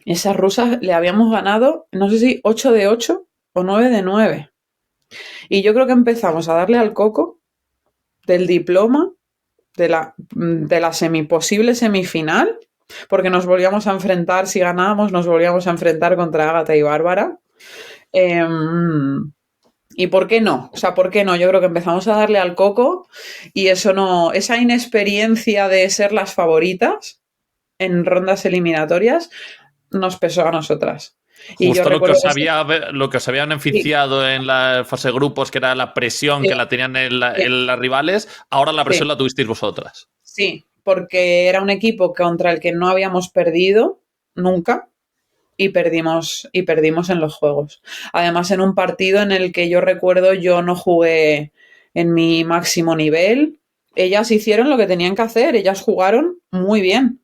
Esas rusas le habíamos ganado, no sé si 8 de 8 o 9 de 9. Y yo creo que empezamos a darle al coco del diploma de la posible semifinal, porque nos volvíamos a enfrentar, si ganábamos, nos volvíamos a enfrentar contra Ágata y Bárbara. ¿Y por qué no? O sea, ¿por qué no? Yo creo que empezamos a darle al coco y eso no, esa inexperiencia de ser las favoritas en rondas eliminatorias nos pesó a nosotras. Y Justo yo lo que, recuerdo lo que os había beneficiado en la fase de grupos, que era la presión que la tenían en las rivales, ahora la presión la tuvisteis vosotras. Sí, porque era un equipo contra el que no habíamos perdido nunca y perdimos en los juegos. Además, en un partido en el que yo recuerdo yo no jugué en mi máximo nivel. Ellas hicieron lo que tenían que hacer, ellas jugaron muy bien.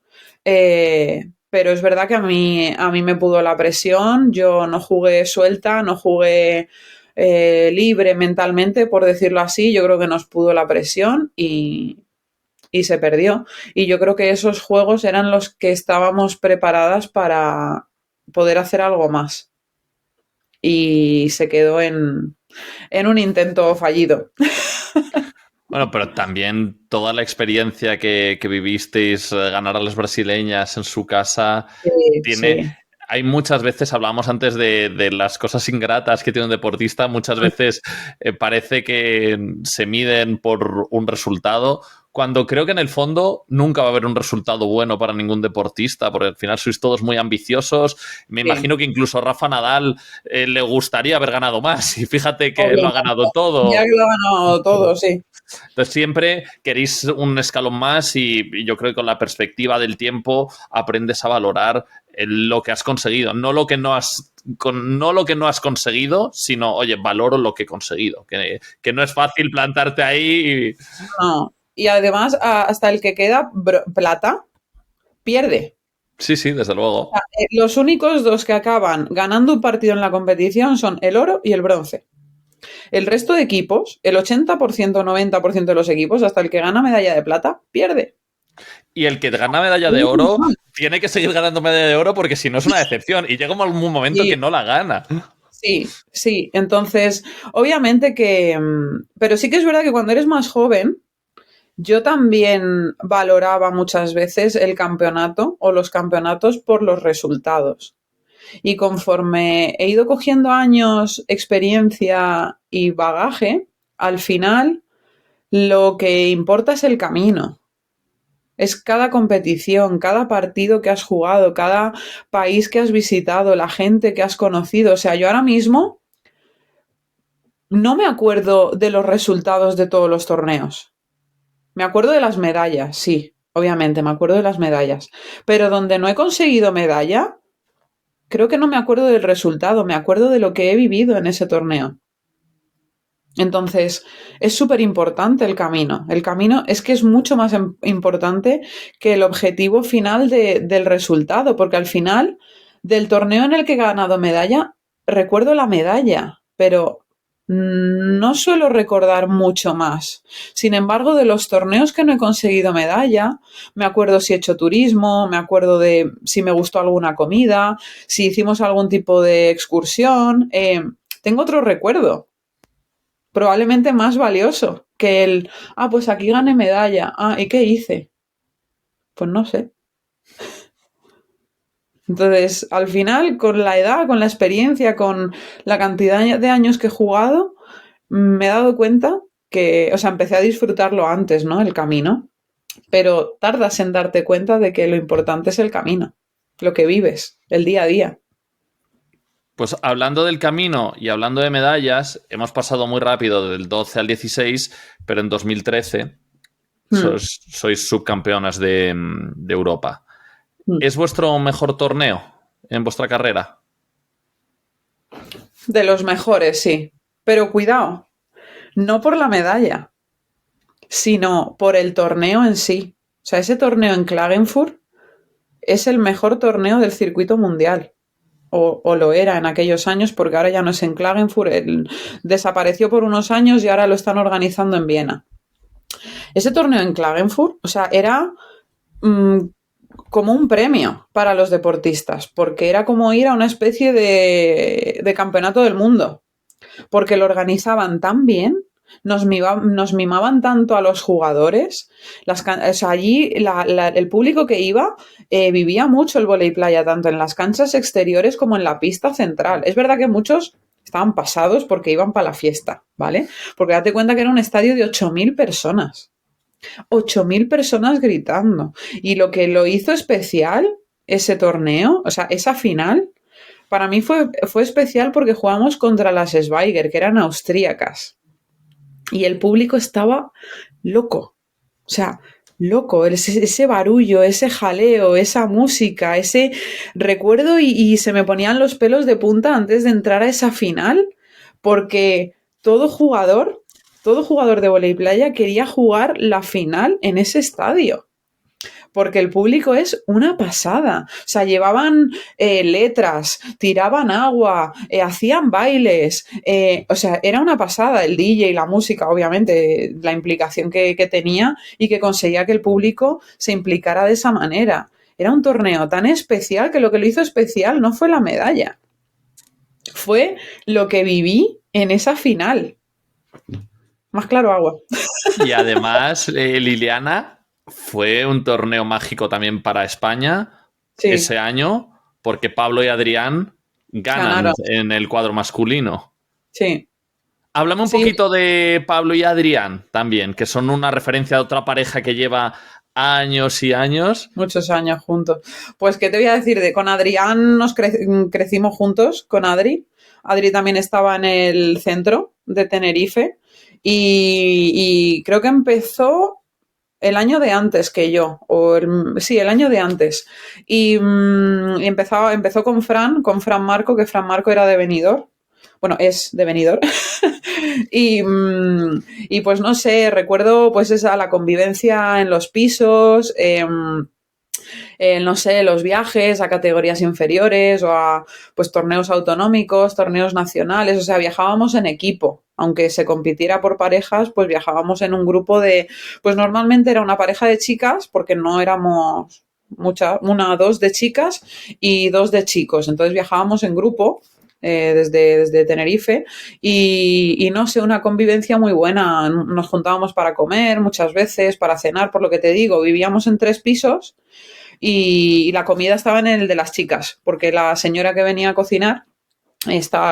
Pero es verdad que a mí me pudo la presión, yo no jugué suelta, no jugué libre mentalmente, por decirlo así, yo creo que nos pudo la presión y se perdió. Y yo creo que esos juegos eran los que estábamos preparadas para poder hacer algo más. Y se quedó en un intento fallido. Bueno, pero también toda la experiencia que vivisteis, ganar a las brasileñas en su casa, tiene... Sí. Hay muchas veces, hablábamos antes de las cosas ingratas que tiene un deportista, muchas veces parece que se miden por un resultado, cuando creo que en el fondo nunca va a haber un resultado bueno para ningún deportista, porque al final sois todos muy ambiciosos. Me imagino que incluso a Rafa Nadal le gustaría haber ganado más, y fíjate que lo ha ganado todo. Ya que lo ha ganado todo, sí. Entonces siempre queréis un escalón más y yo creo que con la perspectiva del tiempo aprendes a valorar lo que has conseguido, no lo que no has conseguido, sino, oye, valoro lo que he conseguido, que no es fácil plantarte ahí. No. Y además, hasta el que queda plata, pierde. Sí, sí, desde luego. O sea, los únicos 2 que acaban ganando un partido en la competición son el oro y el bronce. El resto de equipos, el 80%, 90% de los equipos, hasta el que gana medalla de plata, pierde. Y el que gana medalla de oro tiene que seguir ganando medalla de oro porque si no es una decepción. Y llega algún momento que no la gana. Sí, sí. Entonces, obviamente que... Pero sí que es verdad que cuando eres más joven, yo también valoraba muchas veces el campeonato o los campeonatos por los resultados. Y conforme he ido cogiendo años, experiencia y bagaje, al final lo que importa es el camino. Es cada competición, cada partido que has jugado, cada país que has visitado, la gente que has conocido. O sea, yo ahora mismo no me acuerdo de los resultados de todos los torneos. Me acuerdo de las medallas, sí, obviamente, me acuerdo de las medallas. Pero donde no he conseguido medalla, creo que no me acuerdo del resultado, me acuerdo de lo que he vivido en ese torneo. Entonces, es súper importante el camino. El camino es que es mucho más importante que el objetivo final del resultado, porque al final del torneo en el que he ganado medalla, recuerdo la medalla, pero no suelo recordar mucho más. Sin embargo, de los torneos que no he conseguido medalla, me acuerdo si he hecho turismo, me acuerdo de si me gustó alguna comida, si hicimos algún tipo de excursión. Tengo otro recuerdo, probablemente más valioso que pues aquí gané medalla. ¿Y qué hice? Pues no sé. Entonces, al final, con la edad, con la experiencia, con la cantidad de años que he jugado, me he dado cuenta que, o sea, empecé a disfrutarlo antes, ¿no? El camino, pero tardas en darte cuenta de que lo importante es el camino, lo que vives, el día a día. Pues hablando del camino y hablando de medallas, hemos pasado muy rápido del 12 al 16, pero en 2013 sois subcampeonas de Europa. ¿Es vuestro mejor torneo en vuestra carrera? De los mejores, sí. Pero cuidado, no por la medalla, sino por el torneo en sí. O sea, ese torneo en Klagenfurt es el mejor torneo del circuito mundial. O lo era en aquellos años, porque ahora ya no es en Klagenfurt, desapareció por unos años y ahora lo están organizando en Viena. Ese torneo en Klagenfurt, o sea, era como un premio para los deportistas, porque era como ir a una especie de campeonato del mundo, porque lo organizaban tan bien, nos mimaban tanto a los jugadores, o sea, allí el público que iba vivía mucho el vóley playa, tanto en las canchas exteriores como en la pista central. Es verdad que muchos estaban pasados porque iban para la fiesta, ¿vale? Porque date cuenta que era un estadio de 8.000 personas. 8.000 personas gritando. Y lo que lo hizo especial, ese torneo, o sea, esa final, para mí fue especial porque jugamos contra las Schweiger, que eran austríacas. Y el público estaba loco. O sea, loco. Ese barullo, ese jaleo, esa música, ese recuerdo y se me ponían los pelos de punta antes de entrar a esa final, porque todo jugador de vóley playa quería jugar la final en ese estadio. Porque el público es una pasada. O sea, llevaban letras, tiraban agua, hacían bailes. O sea, era una pasada el DJ, la música, obviamente, la implicación que tenía y que conseguía que el público se implicara de esa manera. Era un torneo tan especial que lo hizo especial no fue la medalla. Fue lo que viví en esa final. Más claro, agua. Y además, Liliana, fue un torneo mágico también para España ese año, porque Pablo y Adrián ganan en el cuadro masculino. Sí. Háblame un poquito de Pablo y Adrián también, que son una referencia de otra pareja que lleva años y años. Muchos años juntos. Pues, ¿qué te voy a decir? Con Adrián nos crecimos juntos, con Adri. Adri también estaba en el centro de Tenerife y creo que empezó el año de antes que yo, el año de antes. Y empezó con Fran Marco, que Fran Marco era de Benidorm. Bueno, es de Benidorm. y pues no sé, recuerdo pues la convivencia en los pisos, no sé, los viajes a categorías inferiores o a pues torneos autonómicos, torneos nacionales, o sea, viajábamos en equipo. Aunque se compitiera por parejas, pues viajábamos en un grupo pues normalmente era una pareja de chicas, porque no éramos dos de chicas y dos de chicos. Entonces viajábamos en grupo desde Tenerife y no sé, una convivencia muy buena. Nos juntábamos para comer muchas veces, para cenar, por lo que te digo, vivíamos en 3 pisos y la comida estaba en el de las chicas, porque la señora que venía a cocinar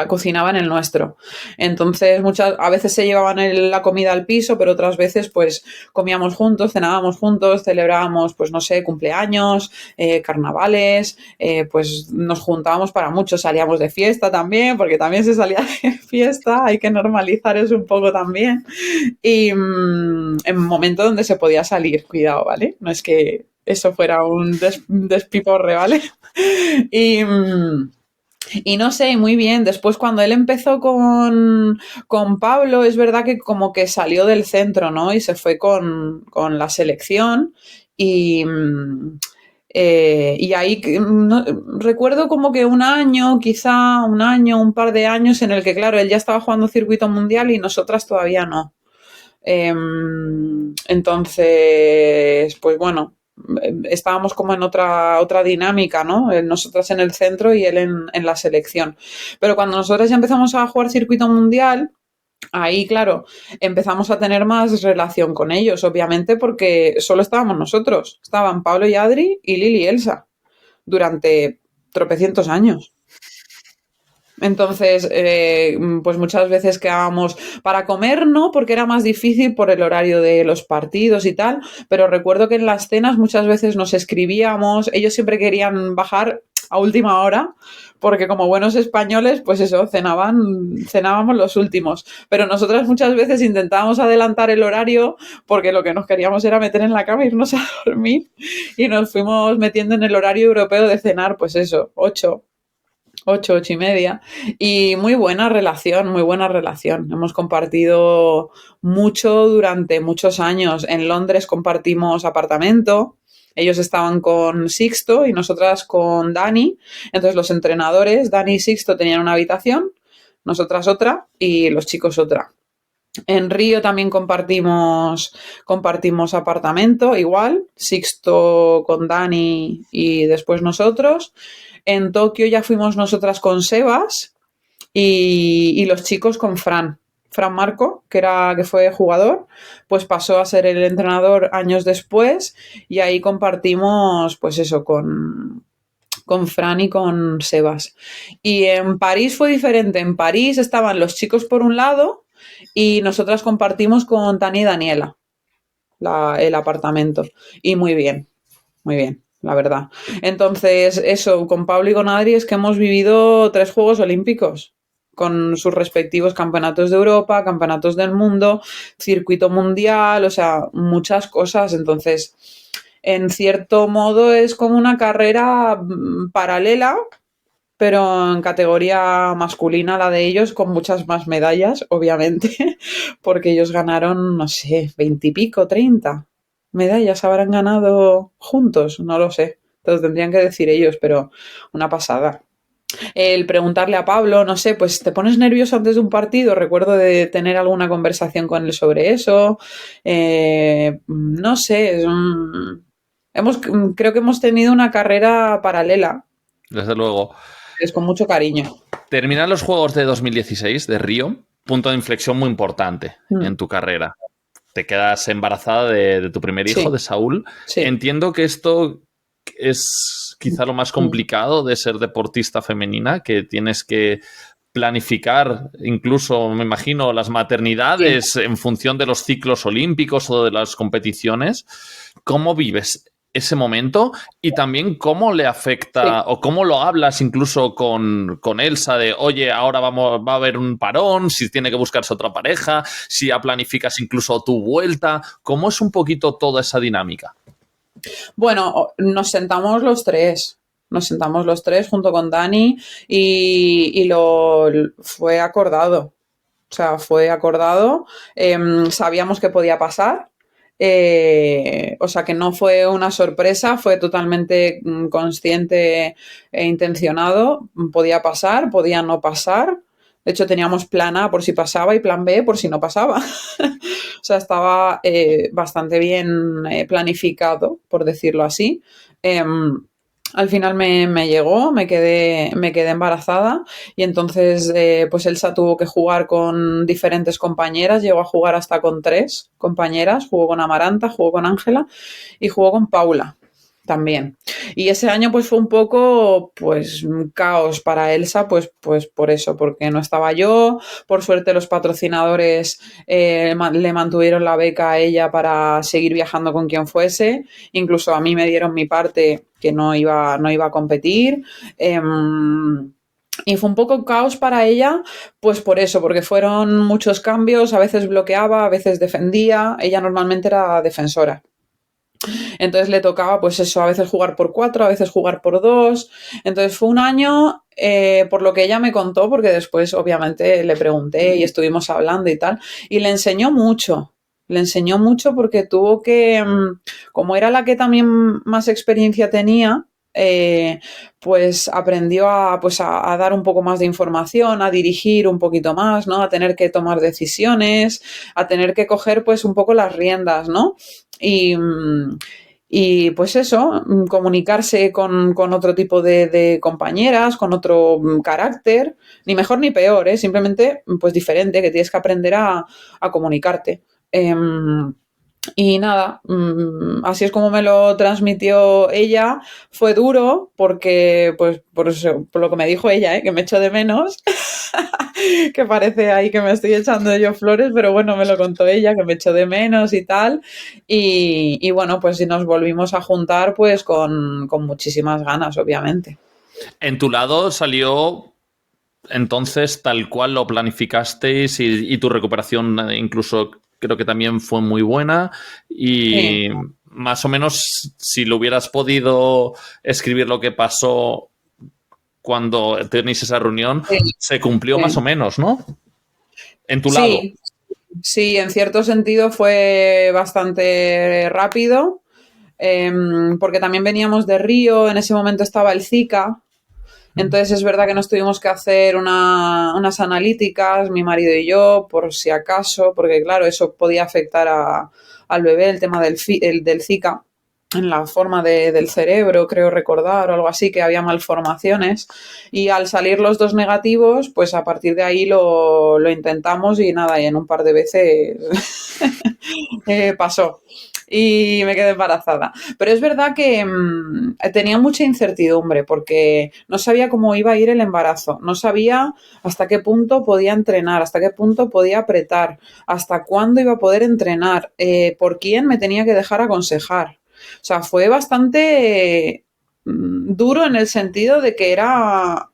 cocinaba en el nuestro. Entonces a veces se llevaban la comida al piso, pero otras veces pues comíamos juntos, cenábamos juntos, celebrábamos pues no sé, cumpleaños, carnavales, pues nos juntábamos para mucho, salíamos de fiesta también, porque también se salía de fiesta, hay que normalizar eso un poco también, y en momentos donde se podía salir, cuidado, ¿vale? No es que eso fuera un despiporre, ¿vale? Y no sé, muy bien. Después, cuando él empezó con Pablo, es verdad que como que salió del centro, ¿no? Y se fue con la selección. Y ahí recuerdo como que un par de años en el que, claro, él ya estaba jugando circuito mundial y nosotras todavía no. Entonces, pues bueno, estábamos como en otra dinámica, ¿no? Nosotras en el centro y él en la selección. Pero cuando nosotras ya empezamos a jugar circuito mundial, ahí, claro, empezamos a tener más relación con ellos, obviamente, porque solo estábamos nosotros. Estaban Pablo y Adri y Lili y Elsa durante tropecientos años. Entonces, pues muchas veces quedábamos para comer, no, porque era más difícil por el horario de los partidos y tal, pero recuerdo que en las cenas muchas veces nos escribíamos, ellos siempre querían bajar a última hora, porque como buenos españoles, pues eso, cenábamos los últimos, pero nosotras muchas veces intentábamos adelantar el horario porque lo que nos queríamos era meter en la cama e irnos a dormir y nos fuimos metiendo en el horario europeo de cenar, pues eso, 8:30. Y muy buena relación, muy buena relación. Hemos compartido mucho durante muchos años. En Londres compartimos apartamento. Ellos estaban con Sixto y nosotras con Dani. Entonces los entrenadores, Dani y Sixto, tenían una habitación, nosotras otra y los chicos otra. En Río también compartimos apartamento, igual, Sixto con Dani y después nosotros. En Tokio ya fuimos nosotras con Sebas y los chicos con Fran Marco, que fue jugador, pues pasó a ser el entrenador años después y ahí compartimos, pues eso, con Fran y con Sebas. Y en París fue diferente. En París estaban los chicos por un lado y nosotras compartimos con Tani y Daniela el apartamento. Y muy bien, la verdad. Entonces, eso, con Pablo y con Adri es que hemos vivido 3 Juegos Olímpicos con sus respectivos campeonatos de Europa, campeonatos del mundo, circuito mundial, o sea, muchas cosas. Entonces, en cierto modo es como una carrera paralela, pero en categoría masculina la de ellos, con muchas más medallas, obviamente, porque ellos ganaron, no sé, 20 y pico, 30 medallas habrán ganado juntos, no lo sé, te lo tendrían que decir ellos, pero una pasada. El preguntarle a Pablo, no sé, pues te pones nervioso antes de un partido, recuerdo de tener alguna conversación con él sobre eso, no sé, creo que hemos tenido una carrera paralela. Desde luego. Es con mucho cariño. Terminan los Juegos de 2016 de Río, punto de inflexión muy importante en tu carrera. Te quedas embarazada de tu primer hijo, de Saúl. Sí. Entiendo que esto es quizá lo más complicado de ser deportista femenina, que tienes que planificar incluso, me imagino, las maternidades en función de los ciclos olímpicos o de las competiciones. ¿Cómo vives ese momento y también cómo le afecta o cómo lo hablas incluso con Elsa de, oye, ahora va a haber un parón, si tiene que buscarse otra pareja, si ya planificas incluso tu vuelta? ¿Cómo es un poquito toda esa dinámica? Bueno, nos sentamos los tres junto con Dani y fue acordado. O sea, fue acordado. Sabíamos que podía pasar. O sea que no fue una sorpresa, fue totalmente consciente e intencionado. Podía pasar, podía no pasar. De hecho, teníamos plan A por si pasaba y plan B por si no pasaba. O sea, estaba bastante bien planificado, por decirlo así. Al final me llegó, me quedé embarazada y entonces pues Elsa tuvo que jugar con diferentes compañeras, llegó a jugar hasta con 3 compañeras, jugó con Amaranta, jugó con Ángela y jugó con Paula también. Y ese año pues fue un poco pues caos para Elsa, pues por eso, porque no estaba yo. Por suerte los patrocinadores le mantuvieron la beca a ella para seguir viajando con quien fuese. Incluso a mí me dieron mi parte, que no iba a competir. Y fue un poco caos para ella, pues por eso, porque fueron muchos cambios, a veces bloqueaba, a veces defendía. Ella normalmente era defensora. Entonces le tocaba, pues eso, a veces jugar por 4, a veces jugar por 2. Entonces fue un año, por lo que ella me contó, porque después obviamente le pregunté y estuvimos hablando y tal, y le enseñó mucho porque tuvo que, como era la que también más experiencia tenía, pues aprendió a dar un poco más de información, a dirigir un poquito más, ¿no? A tener que tomar decisiones, a tener que coger pues un poco las riendas, ¿no? Y pues eso, comunicarse con otro tipo de compañeras, con otro carácter, ni mejor ni peor, simplemente pues diferente, que tienes que aprender a comunicarte. Y nada, así es como me lo transmitió ella. Fue duro porque, pues, por eso, por lo que me dijo ella, que me echó de menos, que parece ahí que me estoy echando yo flores, pero bueno, me lo contó ella, que me echó de menos y tal. Y bueno, pues sí nos volvimos a juntar pues con muchísimas ganas, obviamente. En tu lado salió entonces tal cual lo planificasteis y tu recuperación incluso creo que también fue muy buena y Sí. más o menos si lo hubieras podido escribir lo que pasó cuando tenéis esa reunión, Sí, se cumplió más o sí. menos, ¿no? En tu lado. Sí, sí, en cierto sentido fue bastante rápido, porque también veníamos de Río, en ese momento estaba el Zika, entonces es verdad que nos tuvimos que hacer unas analíticas, mi marido y yo, por si acaso, porque claro, eso podía afectar al bebé, el tema del Zika, en la forma del cerebro, creo recordar, o algo así, que había malformaciones. Y al salir los dos negativos, pues a partir de ahí lo intentamos y nada, y en un par de veces pasó y me quedé embarazada. Pero es verdad que tenía mucha incertidumbre porque no sabía cómo iba a ir el embarazo, no sabía hasta qué punto podía entrenar, hasta qué punto podía apretar, hasta cuándo iba a poder entrenar, por quién me tenía que dejar aconsejar. O sea, fue bastante duro en el sentido de que era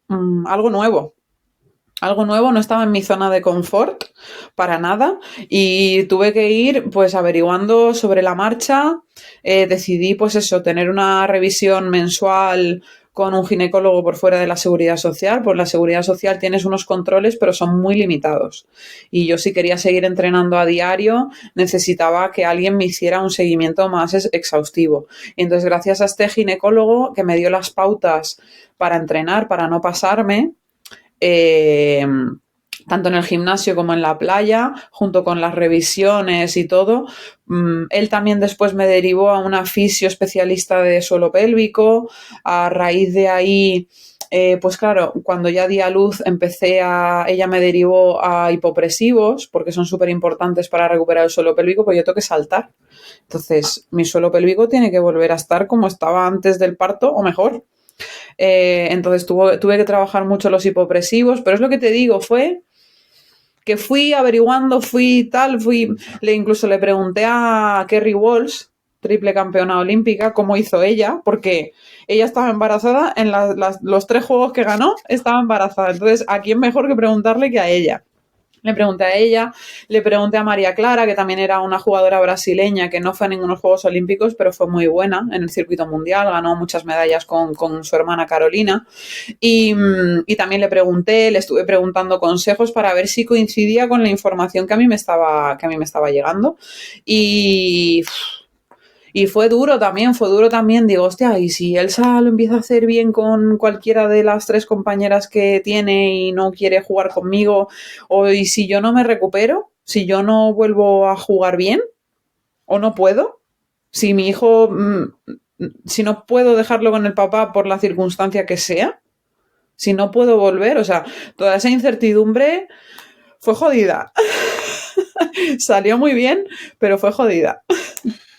algo nuevo. Algo nuevo, no estaba en mi zona de confort para nada y tuve que ir pues averiguando sobre la marcha. Decidí pues eso, tener una revisión mensual con un ginecólogo por fuera de la seguridad social. Por la seguridad social tienes unos controles pero son muy limitados y yo si quería seguir entrenando a diario necesitaba que alguien me hiciera un seguimiento más exhaustivo. Y entonces gracias a este ginecólogo que me dio las pautas para entrenar, para no pasarme, eh, tanto en el gimnasio como en la playa, junto con las revisiones y todo. Él también después me derivó a una fisio especialista de suelo pélvico. A raíz de ahí, pues claro, cuando ya di a luz ella me derivó a hipopresivos, porque son súper importantes para recuperar el suelo pélvico, porque yo tengo que saltar. Entonces, mi suelo pélvico tiene que volver a estar como estaba antes del parto o mejor. Entonces tuve que trabajar mucho los hipopresivos, pero es lo que te digo, fue que fui averiguando, incluso le pregunté a Kerry Walsh, triple campeona olímpica, cómo hizo ella, porque ella estaba embarazada en los 3 juegos que ganó, estaba embarazada. Entonces, ¿a quién mejor que preguntarle que a ella? Le pregunté a ella, le pregunté a María Clara, que también era una jugadora brasileña que no fue a ningunos Juegos Olímpicos, pero fue muy buena en el circuito mundial, ganó muchas medallas con su hermana Carolina. Y también le estuve preguntando consejos para ver si coincidía con la información que a mí me estaba llegando. Y fue duro también, digo, hostia, y si Elsa lo empieza a hacer bien con cualquiera de las 3 compañeras que tiene y no quiere jugar conmigo, y si yo no me recupero, si yo no vuelvo a jugar bien, o no puedo, si mi hijo, si no puedo dejarlo con el papá por la circunstancia que sea, si no puedo volver, o sea, toda esa incertidumbre fue jodida. Salió muy bien, pero fue jodida.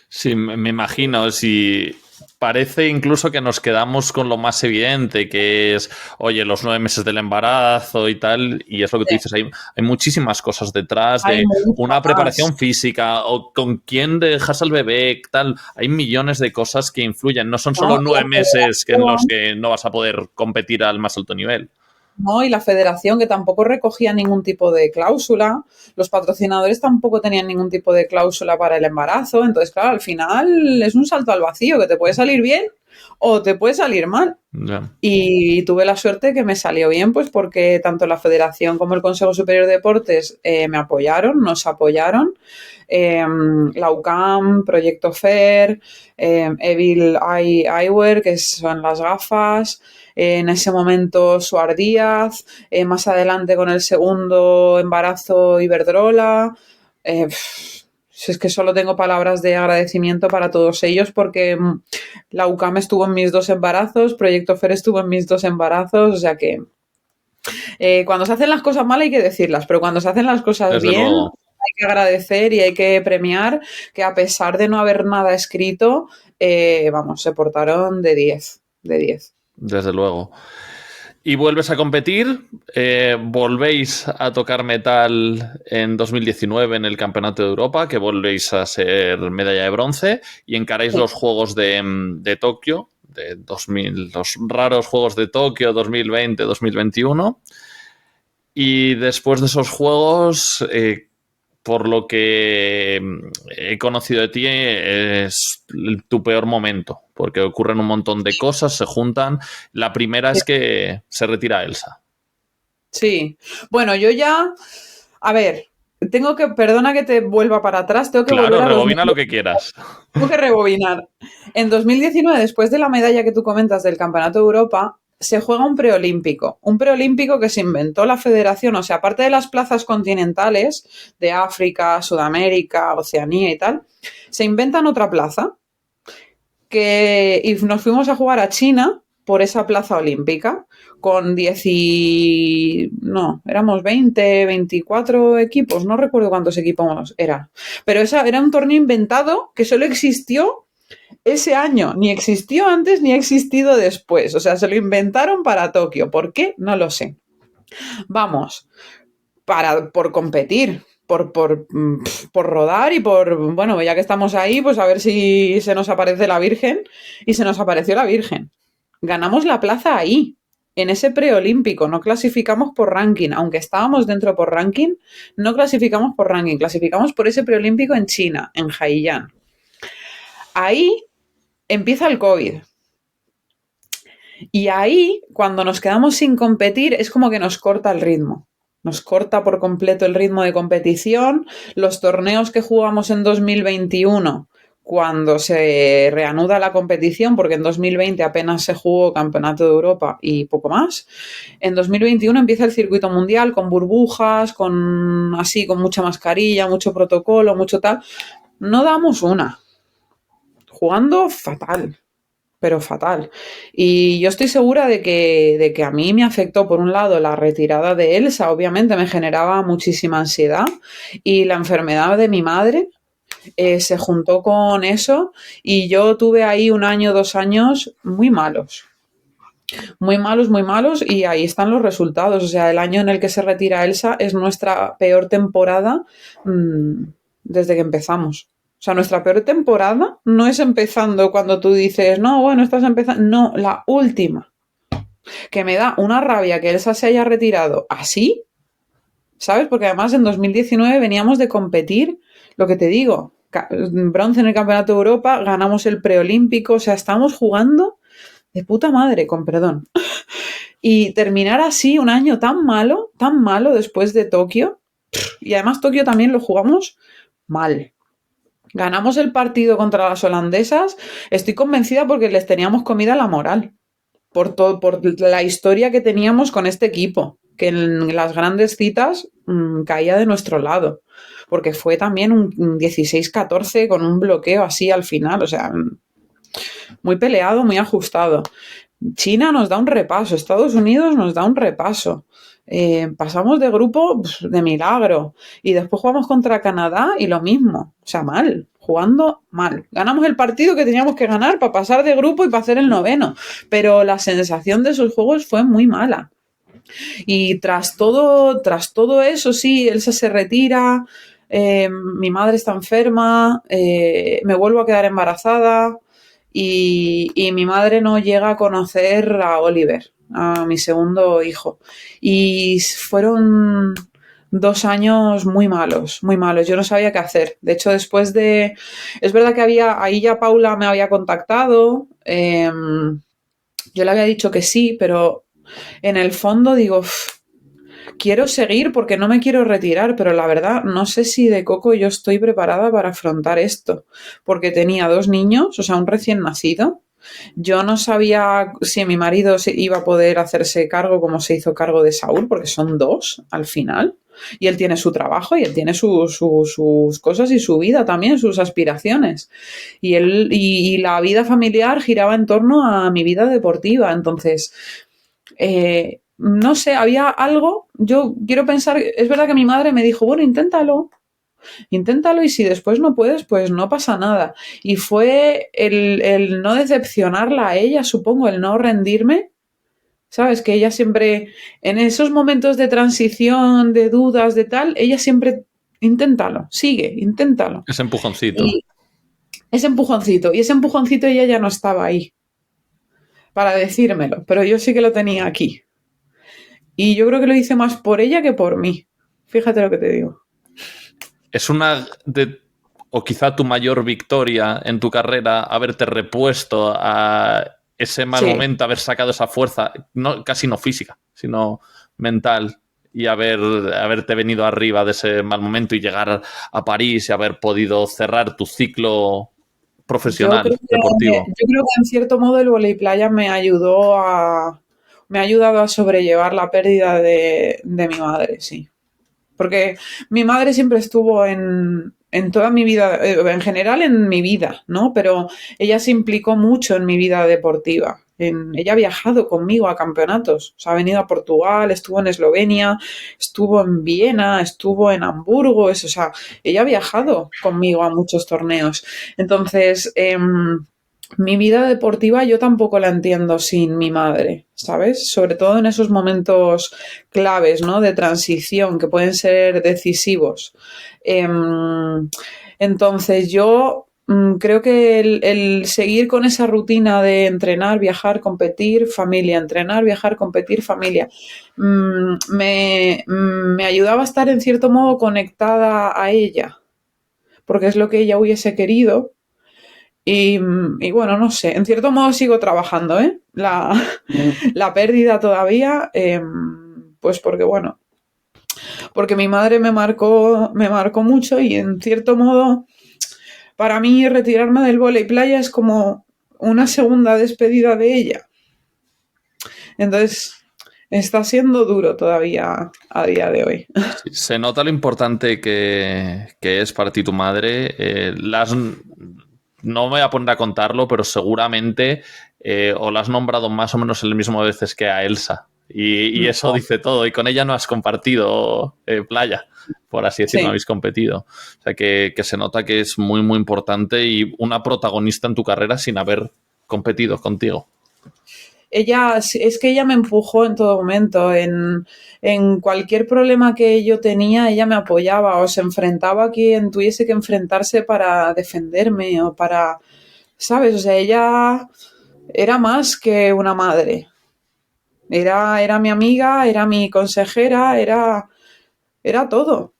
Sí, me imagino. Si parece incluso que nos quedamos con lo más evidente, que es, oye, los 9 meses del embarazo y tal, y es lo que tú dices, hay muchísimas cosas detrás Hay de mucho una más. preparación física o con quién dejas al bebé, tal. Hay millones de cosas que influyen. No son solo No, 9 meses en los que no vas a poder competir al más alto nivel. ¿no? Y la federación que tampoco recogía ningún tipo de cláusula, los patrocinadores tampoco tenían ningún tipo de cláusula para el embarazo, entonces claro, al final es un salto al vacío que te puede salir bien o te puede salir mal. Yeah. Y tuve la suerte que me salió bien, pues porque tanto la Federación como el Consejo Superior de Deportes me apoyaron, nos apoyaron. La UCAM, Proyecto FAIR, Evil Eyewear, que son las gafas, en ese momento Suar Díaz, más adelante con el segundo embarazo Iberdrola. Es que solo tengo palabras de agradecimiento para todos ellos porque la UCAM estuvo en mis 2 embarazos, Proyecto FAIR estuvo en mis 2 embarazos, o sea que cuando se hacen las cosas mal hay que decirlas, pero cuando se hacen las cosas Desde bien luego. hay que agradecer y hay que premiar que a pesar de no haber nada escrito, vamos, se portaron de 10, de 10. Desde luego. Y vuelves a competir, volvéis a tocar metal en 2019 en el Campeonato de Europa, que volvéis a ser medalla de bronce, y encaráis los Juegos de Tokio, los raros Juegos de Tokio 2020-2021. Y después de esos Juegos, por lo que he conocido de ti, es tu peor momento, porque ocurren un montón de cosas, se juntan. La primera es que se retira Elsa. Sí. Bueno, yo ya... A ver, perdona que te vuelva para atrás, tengo que volver Claro, a rebobina lo que quieras. Tengo que rebobinar. En 2019, después de la medalla que tú comentas del Campeonato de Europa, se juega un preolímpico. Un preolímpico que se inventó la federación, o sea, aparte de las plazas continentales de África, Sudamérica, Oceanía y tal, se inventan otra plaza y nos fuimos a jugar a China por esa plaza olímpica con éramos 20, 24 equipos, no recuerdo cuántos equipos era, pero era un torneo inventado que solo existió ese año, ni existió antes ni ha existido después, o sea, se lo inventaron para Tokio. ¿Por qué? No lo sé. Vamos, por competir, por rodar y bueno, ya que estamos ahí, pues a ver si se nos aparece la Virgen. Y se nos apareció la Virgen. Ganamos la plaza ahí, en ese preolímpico. No clasificamos por ranking, aunque estábamos dentro por ranking, no clasificamos por ranking, clasificamos por ese preolímpico en China, en Haiyan. Ahí empieza el COVID. Y ahí, cuando nos quedamos sin competir, es como que nos corta el ritmo. Nos corta por completo el ritmo de competición. Los torneos que jugamos en 2021, cuando se reanuda la competición, porque en 2020 apenas se jugó Campeonato de Europa y poco más, en 2021 empieza el circuito mundial con burbujas, con mucha mascarilla, mucho protocolo, mucho tal. No damos una. Jugando fatal, pero fatal. Y yo estoy segura de que a mí me afectó, por un lado, la retirada de Elsa, obviamente me generaba muchísima ansiedad, y la enfermedad de mi madre se juntó con eso, y yo tuve ahí 1 año, 2 años muy malos. Muy malos, muy malos, y ahí están los resultados. O sea, el año en el que se retira Elsa es nuestra peor temporada desde que empezamos. O sea, nuestra peor temporada no es empezando cuando tú dices, no, bueno, estás empezando. No, la última. Que me da una rabia que Elsa se haya retirado así, ¿sabes? Porque además en 2019 veníamos de competir, lo que te digo, bronce en el Campeonato de Europa, ganamos el preolímpico, o sea, estamos jugando de puta madre, con perdón. Y terminar así un año tan malo después de Tokio, y además Tokio también lo jugamos mal. Ganamos el partido contra las holandesas, estoy convencida porque les teníamos comida la moral, por la historia que teníamos con este equipo, que en las grandes citas caía de nuestro lado, porque fue también un 16-14 con un bloqueo así al final, o sea, muy peleado, muy ajustado. China nos da un repaso, Estados Unidos nos da un repaso. Pasamos de grupo de milagro, y después jugamos contra Canadá y lo mismo, o sea, mal, jugando mal. Ganamos el partido que teníamos que ganar para pasar de grupo y para hacer el 9º, pero la sensación de esos juegos fue muy mala. Y tras todo eso, sí, Elsa se retira, mi madre está enferma, me vuelvo a quedar embarazada, y mi madre no llega a conocer a Oliver, a mi segundo hijo. Y fueron 2 años muy malos, muy malos. Yo no sabía qué hacer. De hecho, es verdad que ahí ya Paula me había contactado. Yo le había dicho que sí, pero en el fondo digo, quiero seguir porque no me quiero retirar, pero la verdad no sé si de coco yo estoy preparada para afrontar esto, porque tenía 2 niños, o sea, un recién nacido. Yo no sabía si mi marido iba a poder hacerse cargo como se hizo cargo de Saúl, porque son 2 al final, y él tiene su trabajo y él tiene sus cosas y su vida también, sus aspiraciones, y la vida familiar giraba en torno a mi vida deportiva. Entonces no sé, había algo, yo quiero pensar, es verdad que mi madre me dijo, bueno, inténtalo, Inténtalo y si después no puedes, pues no pasa nada. Y fue el no decepcionarla a ella, supongo, el no rendirme. ¿Sabes? Que ella siempre, en esos momentos de transición, de dudas, de tal, ella siempre, inténtalo, sigue, inténtalo. Ese empujoncito. Y ese empujoncito ella ya no estaba ahí para decírmelo, pero yo sí que lo tenía aquí. Y yo creo que lo hice más por ella que por mí. Fíjate lo que te digo. Es o quizá tu mayor victoria en tu carrera, haberte repuesto a ese mal momento, haber sacado esa fuerza, casi no física, sino mental, y haberte venido arriba de ese mal momento y llegar a París y haber podido cerrar tu ciclo profesional, deportivo. Yo creo que en cierto modo el vóley playa me ha ayudado a sobrellevar la pérdida de mi madre, sí. Porque mi madre siempre estuvo en toda mi vida, en general en mi vida, ¿no? Pero ella se implicó mucho en mi vida deportiva. Ella ha viajado conmigo a campeonatos. O sea, ha venido a Portugal, estuvo en Eslovenia, estuvo en Viena, estuvo en Hamburgo. O sea, ella ha viajado conmigo a muchos torneos. Entonces, mi vida deportiva yo tampoco la entiendo sin mi madre, ¿sabes? Sobre todo en esos momentos claves, ¿no? De transición que pueden ser decisivos. Entonces yo creo que el seguir con esa rutina de entrenar, viajar, competir, familia, entrenar, viajar, competir, familia, me ayudaba a estar en cierto modo conectada a ella, porque es lo que ella hubiese querido. Y bueno, no sé, en cierto modo sigo trabajando, ¿eh? La pérdida todavía, pues porque mi madre me marcó mucho y en cierto modo, para mí retirarme del vóley playa es como una segunda despedida de ella. Entonces, está siendo duro todavía a día de hoy. Se nota lo importante que es para ti tu madre. No me voy a poner a contarlo, pero seguramente o la has nombrado más o menos en el mismo veces que a Elsa. Y eso dice todo. Y con ella no has compartido playa, por así decirlo, no habéis competido. O sea, que se nota que es muy, muy importante y una protagonista en tu carrera sin haber competido contigo. Es que ella me empujó en todo momento. En cualquier problema que yo tenía, ella me apoyaba o se enfrentaba a quien tuviese que enfrentarse para defenderme o para, ¿sabes? O sea, ella era más que una madre. Era mi amiga, era mi consejera, era todo.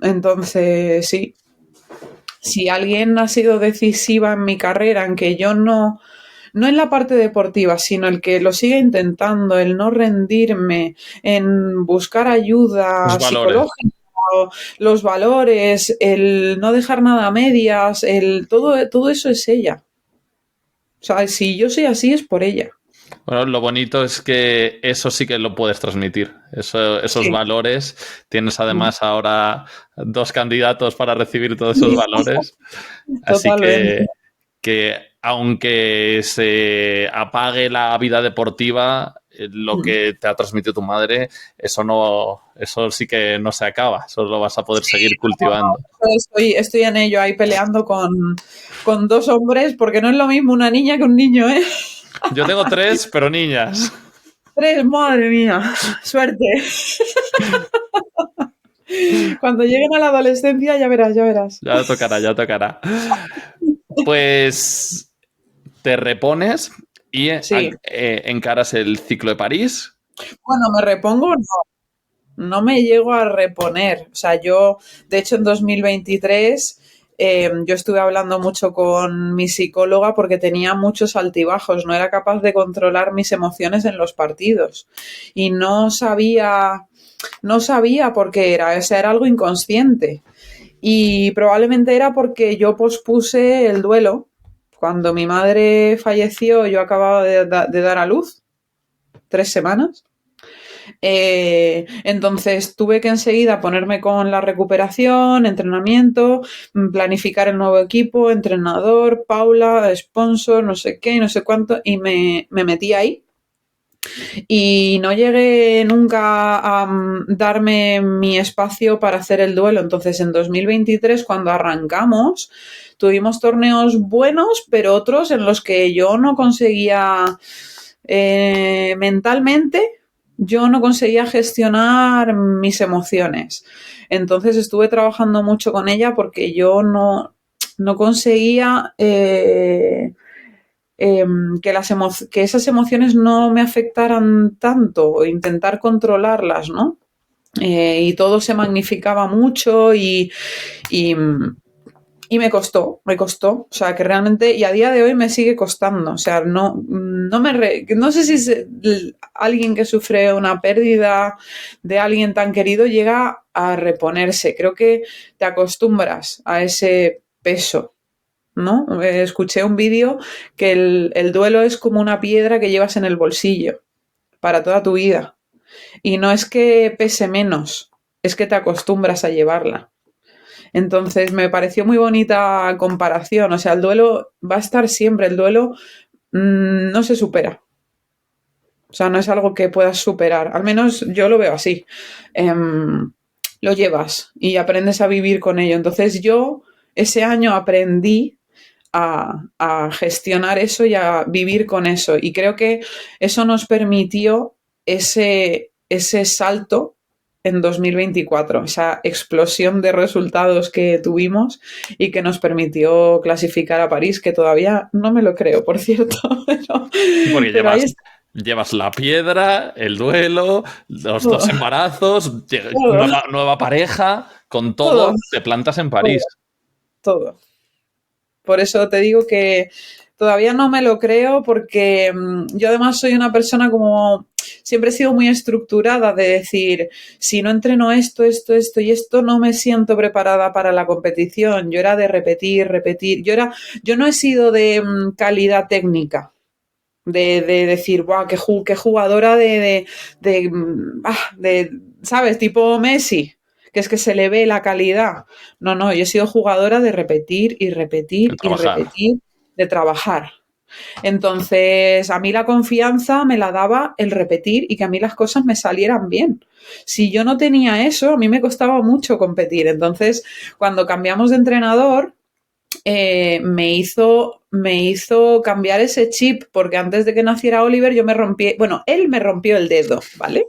Entonces, sí. Si alguien ha sido decisiva en mi carrera, en que yo no en la parte deportiva, sino el que lo siga intentando, el no rendirme, en buscar ayuda psicológica, los valores, el no dejar nada a medias, todo eso es ella. O sea, si yo soy así es por ella. Bueno, lo bonito es que eso sí que lo puedes transmitir, esos valores. Tienes además ahora 2 candidatos para recibir todos esos valores. Así que aunque se apague la vida deportiva, lo que te ha transmitido tu madre, eso sí que no se acaba, eso lo vas a poder seguir cultivando. Estoy en ello, ahí peleando con 2 hombres, porque no es lo mismo una niña que un niño, ¿eh? Yo tengo 3, pero niñas. 3, madre mía, suerte. Cuando lleguen a la adolescencia ya verás. Ya tocará. Pues te repones y encaras el ciclo de París. Bueno, me repongo, no me llego a reponer. O sea, yo, de hecho, en 2023 yo estuve hablando mucho con mi psicóloga porque tenía muchos altibajos, no era capaz de controlar mis emociones en los partidos y no sabía por qué era, o sea, era algo inconsciente y probablemente era porque yo pospuse el duelo. Cuando mi madre falleció, yo acababa de dar a luz, 3 semanas. Entonces tuve que enseguida ponerme con la recuperación, entrenamiento, planificar el nuevo equipo, entrenador, Paula, sponsor, no sé qué, no sé cuánto, y me metí ahí. Y no llegué nunca a darme mi espacio para hacer el duelo. Entonces, en 2023, cuando arrancamos, tuvimos torneos buenos, pero otros en los que yo no conseguía mentalmente, yo no conseguía gestionar mis emociones. Entonces, estuve trabajando mucho con ella porque yo no conseguía que esas emociones no me afectaran tanto o intentar controlarlas, ¿no? Y todo se magnificaba mucho y me costó. O sea, que realmente, y a día de hoy me sigue costando. O sea, no sé si alguien que sufre una pérdida de alguien tan querido llega a reponerse. Creo que te acostumbras a ese peso, ¿no? Escuché un vídeo que el duelo es como una piedra que llevas en el bolsillo para toda tu vida. Y no es que pese menos, es que te acostumbras a llevarla. Entonces me pareció muy bonita comparación. O sea, el duelo va a estar siempre. El duelo no se supera. O sea, no es algo que puedas superar. Al menos yo lo veo así. Lo llevas y aprendes a vivir con ello. Entonces yo ese año aprendí a gestionar eso y a vivir con eso. Y creo que eso nos permitió ese salto en 2024, esa explosión de resultados que tuvimos y que nos permitió clasificar a París, que todavía no me lo creo, por cierto. Porque Pero ahí está llevas la piedra, el duelo, los todo, dos embarazos, todo, nueva pareja, con todo, todo te plantas en todo, París. todo. Por eso te digo que todavía no me lo creo porque yo además soy una persona como siempre he sido muy estructurada de decir, si no entreno esto y esto, no me siento preparada para la competición. Yo era de repetir, repetir. Yo no he sido de calidad técnica. De decir, guau, qué jugadora ¿sabes? Tipo Messi, que es que se le ve la calidad. No, yo he sido jugadora de repetir y En repetir y trabajar. repetir, de trabajar. Entonces, a mí la confianza me la daba el repetir y que a mí las cosas me salieran bien. Si yo no tenía eso, a mí me costaba mucho competir. Entonces, cuando cambiamos de entrenador, me hizo cambiar ese chip, porque antes de que naciera Oliver yo me rompí, bueno, él me rompió el dedo, ¿vale?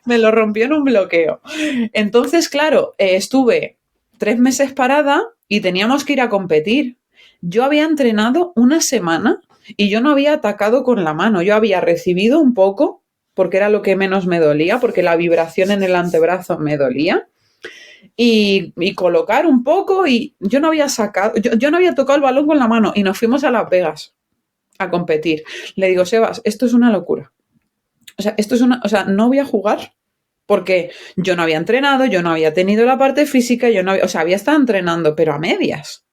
Me lo rompió en un bloqueo. Entonces, claro, estuve 3 meses parada y teníamos que ir a competir. Yo había entrenado una semana y yo no había atacado con la mano, yo había recibido un poco, porque era lo que menos me dolía, porque la vibración en el antebrazo me dolía. Y colocar un poco y yo no había sacado, yo no había tocado el balón con la mano y nos fuimos a Las Vegas a competir. Le digo, Sebas, esto es una locura. O sea, no voy a jugar porque yo no había entrenado, yo no había tenido la parte física, o sea, había estado entrenando, pero a medias.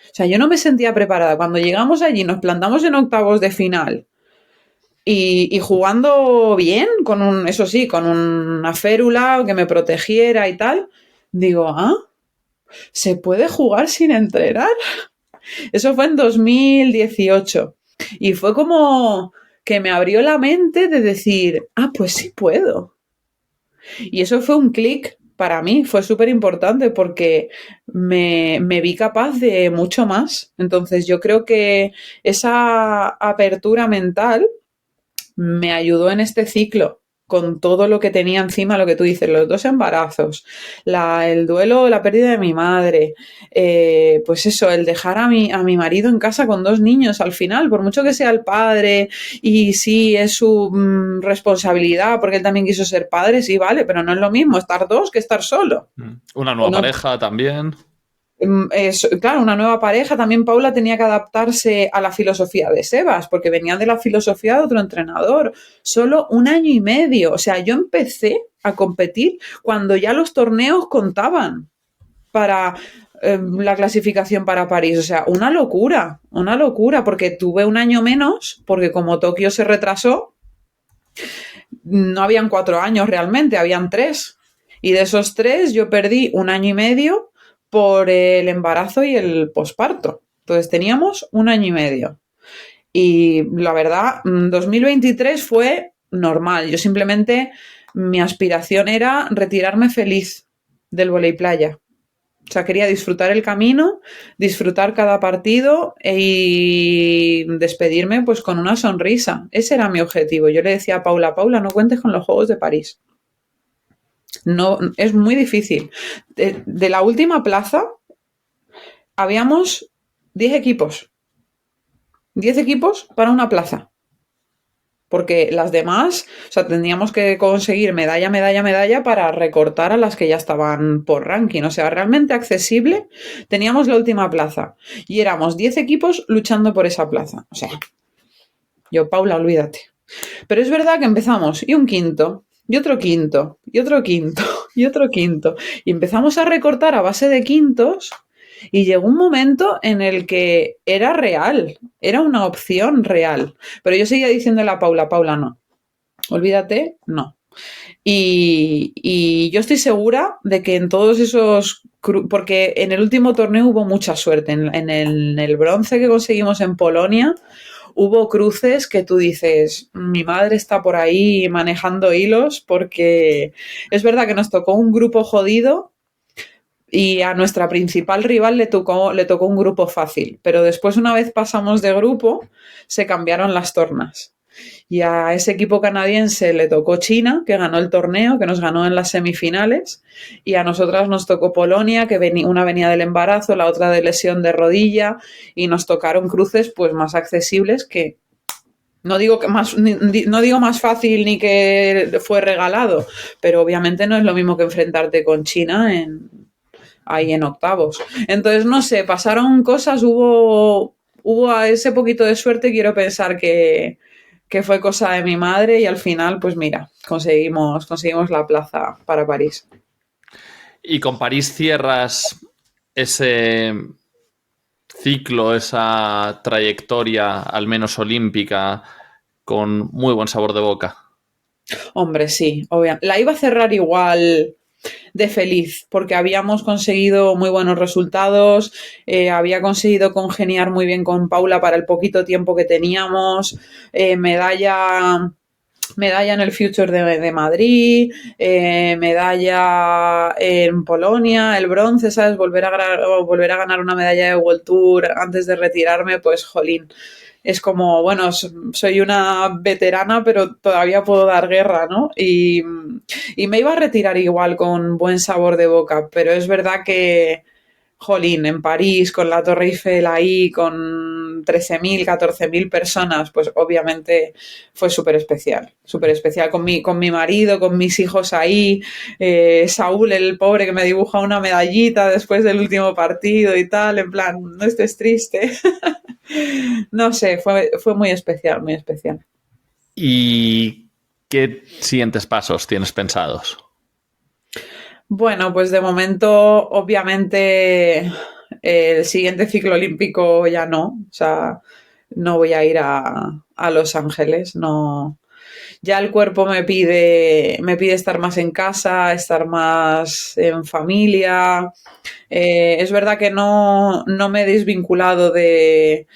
O sea, yo no me sentía preparada. Cuando llegamos allí, nos plantamos en octavos de final y jugando bien, eso sí, con una férula que me protegiera y tal, digo, ¿se puede jugar sin entrenar? Eso fue en 2018 y fue como que me abrió la mente de decir, pues sí puedo. Y eso fue un clic para mí, fue súper importante porque me vi capaz de mucho más. Entonces yo creo que esa apertura mental me ayudó en este ciclo con todo lo que tenía encima, lo que tú dices, los 2 embarazos, el duelo, la pérdida de mi madre, pues eso, el dejar a mi marido en casa con 2 niños al final, por mucho que sea el padre y sí es su responsabilidad, porque él también quiso ser padre, sí, vale, pero no es lo mismo estar 2 que estar solo. Una nueva pareja también. Claro, una nueva pareja. También Paula tenía que adaptarse a la filosofía de Sebas, porque venía de la filosofía de otro entrenador. Solo 1 año y medio. O sea, yo empecé a competir cuando ya los torneos contaban para la clasificación para París. O sea, una locura, porque tuve 1 año menos, porque como Tokio se retrasó, no habían 4 años realmente, habían 3. Y de esos 3 yo perdí 1 año y medio por el embarazo y el posparto. Entonces teníamos 1 año y medio. Y la verdad, 2023 fue normal. Yo simplemente, mi aspiración era retirarme feliz del vóley playa. O sea, quería disfrutar el camino, disfrutar cada partido y despedirme pues con una sonrisa. Ese era mi objetivo. Yo le decía a Paula, Paula, no cuentes con los Juegos de París. No, es muy difícil. De la última plaza habíamos 10 equipos. 10 equipos para una plaza. Porque las demás, o sea, tendríamos que conseguir medalla, medalla, medalla para recortar a las que ya estaban por ranking. O sea, realmente accesible. Teníamos la última plaza y éramos 10 equipos luchando por esa plaza. O sea, yo, Paula, olvídate. Pero es verdad que empezamos y un quinto, y otro quinto, y otro quinto, y otro quinto. Y empezamos a recortar a base de quintos. Y llegó un momento en el que era real, era una opción real. Pero yo seguía diciéndole a Paula, Paula, no, olvídate, no. Y yo estoy segura de que en todos esos... Porque en el último torneo hubo mucha suerte. En el bronce que conseguimos en Polonia, hubo cruces que tú dices, mi madre está por ahí manejando hilos, porque es verdad que nos tocó un grupo jodido. Y a nuestra principal rival le tocó un grupo fácil, pero después, una vez pasamos de grupo, se cambiaron las tornas. Y a ese equipo canadiense le tocó China, que ganó el torneo, que nos ganó en las semifinales, y a nosotras nos tocó Polonia, que una venía del embarazo, la otra de lesión de rodilla, y nos tocaron cruces pues más accesibles que... No digo más fácil ni que fue regalado, pero obviamente no es lo mismo que enfrentarte con China ahí en octavos. Entonces, no sé, pasaron cosas, hubo a ese poquito de suerte, quiero pensar que fue cosa de mi madre y al final, pues mira, conseguimos la plaza para París. Y con París cierras ese ciclo, esa trayectoria, al menos olímpica, con muy buen sabor de boca. Hombre, sí, obviamente. La iba a cerrar igual de feliz, porque habíamos conseguido muy buenos resultados, había conseguido congeniar muy bien con Paula para el poquito tiempo que teníamos, medalla en el Future de Madrid, medalla en Polonia, el bronce, ¿sabes? Volver a ganar una medalla de World Tour antes de retirarme, pues jolín. Es como, bueno, soy una veterana, pero todavía puedo dar guerra, ¿no? Y me iba a retirar igual con buen sabor de boca, pero es verdad que, jolín, en París, con la Torre Eiffel ahí, con 13.000, 14.000 personas, pues obviamente fue súper especial con mi marido, con mis hijos ahí, Saúl, el pobre que me dibuja una medallita después del último partido y tal, en plan, no estés triste. No sé, fue muy especial, muy especial. ¿Y qué siguientes pasos tienes pensados? Bueno, pues de momento, obviamente, el siguiente ciclo olímpico ya no. O sea, no voy a ir a Los Ángeles. No. Ya el cuerpo me pide estar más en casa, estar más en familia. Es verdad que no me he desvinculado de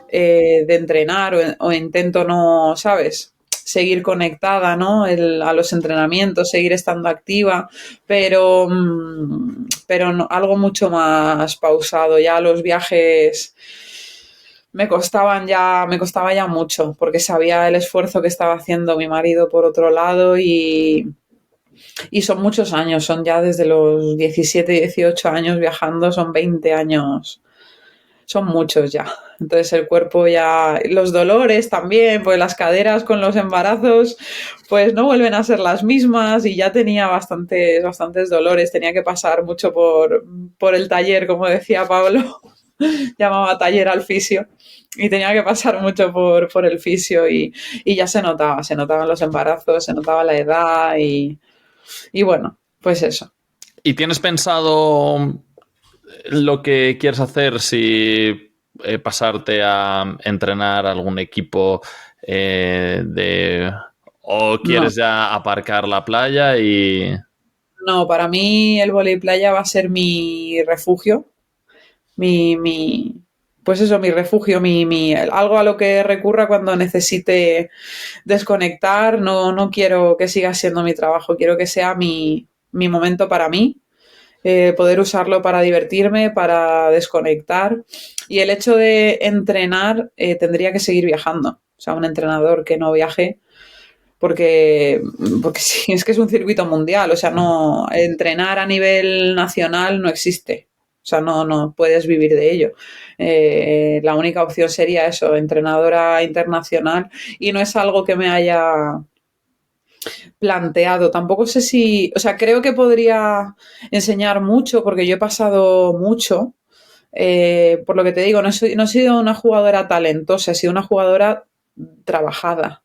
entrenar o intento no, ¿sabes? Seguir conectada, ¿no? A los entrenamientos, seguir estando activa, pero no, algo mucho más pausado. Ya los viajes me costaba ya mucho, porque sabía el esfuerzo que estaba haciendo mi marido por otro lado y son muchos años, son ya desde los 17, 18 años viajando, son 20 años, son muchos ya. Entonces el cuerpo ya, los dolores también, pues las caderas con los embarazos, pues no vuelven a ser las mismas y ya tenía bastantes dolores, tenía que pasar mucho por el taller, como decía Pablo, llamaba taller al fisio. Y tenía que pasar mucho por el fisio y ya se notaban los embarazos, se notaba la edad y bueno, pues eso. ¿Y tienes pensado lo que quieres hacer si pasarte a entrenar algún equipo o quieres ya aparcar la playa y... No, para mí el vóley playa va a ser mi refugio, mi pues eso, mi refugio, algo a lo que recurra cuando necesite desconectar. No quiero que siga siendo mi trabajo, quiero que sea mi momento para mí, poder usarlo para divertirme, para desconectar. Y el hecho de entrenar, tendría que seguir viajando. O sea, un entrenador que no viaje, porque sí, es que es un circuito mundial. O sea, no, entrenar a nivel nacional no existe. O sea, no puedes vivir de ello. La única opción sería eso, entrenadora internacional, y no es algo que me haya planteado. Tampoco sé si, o sea, creo que podría enseñar mucho porque yo he pasado mucho. Por lo que te digo, no he sido una jugadora talentosa, he sido una jugadora trabajada.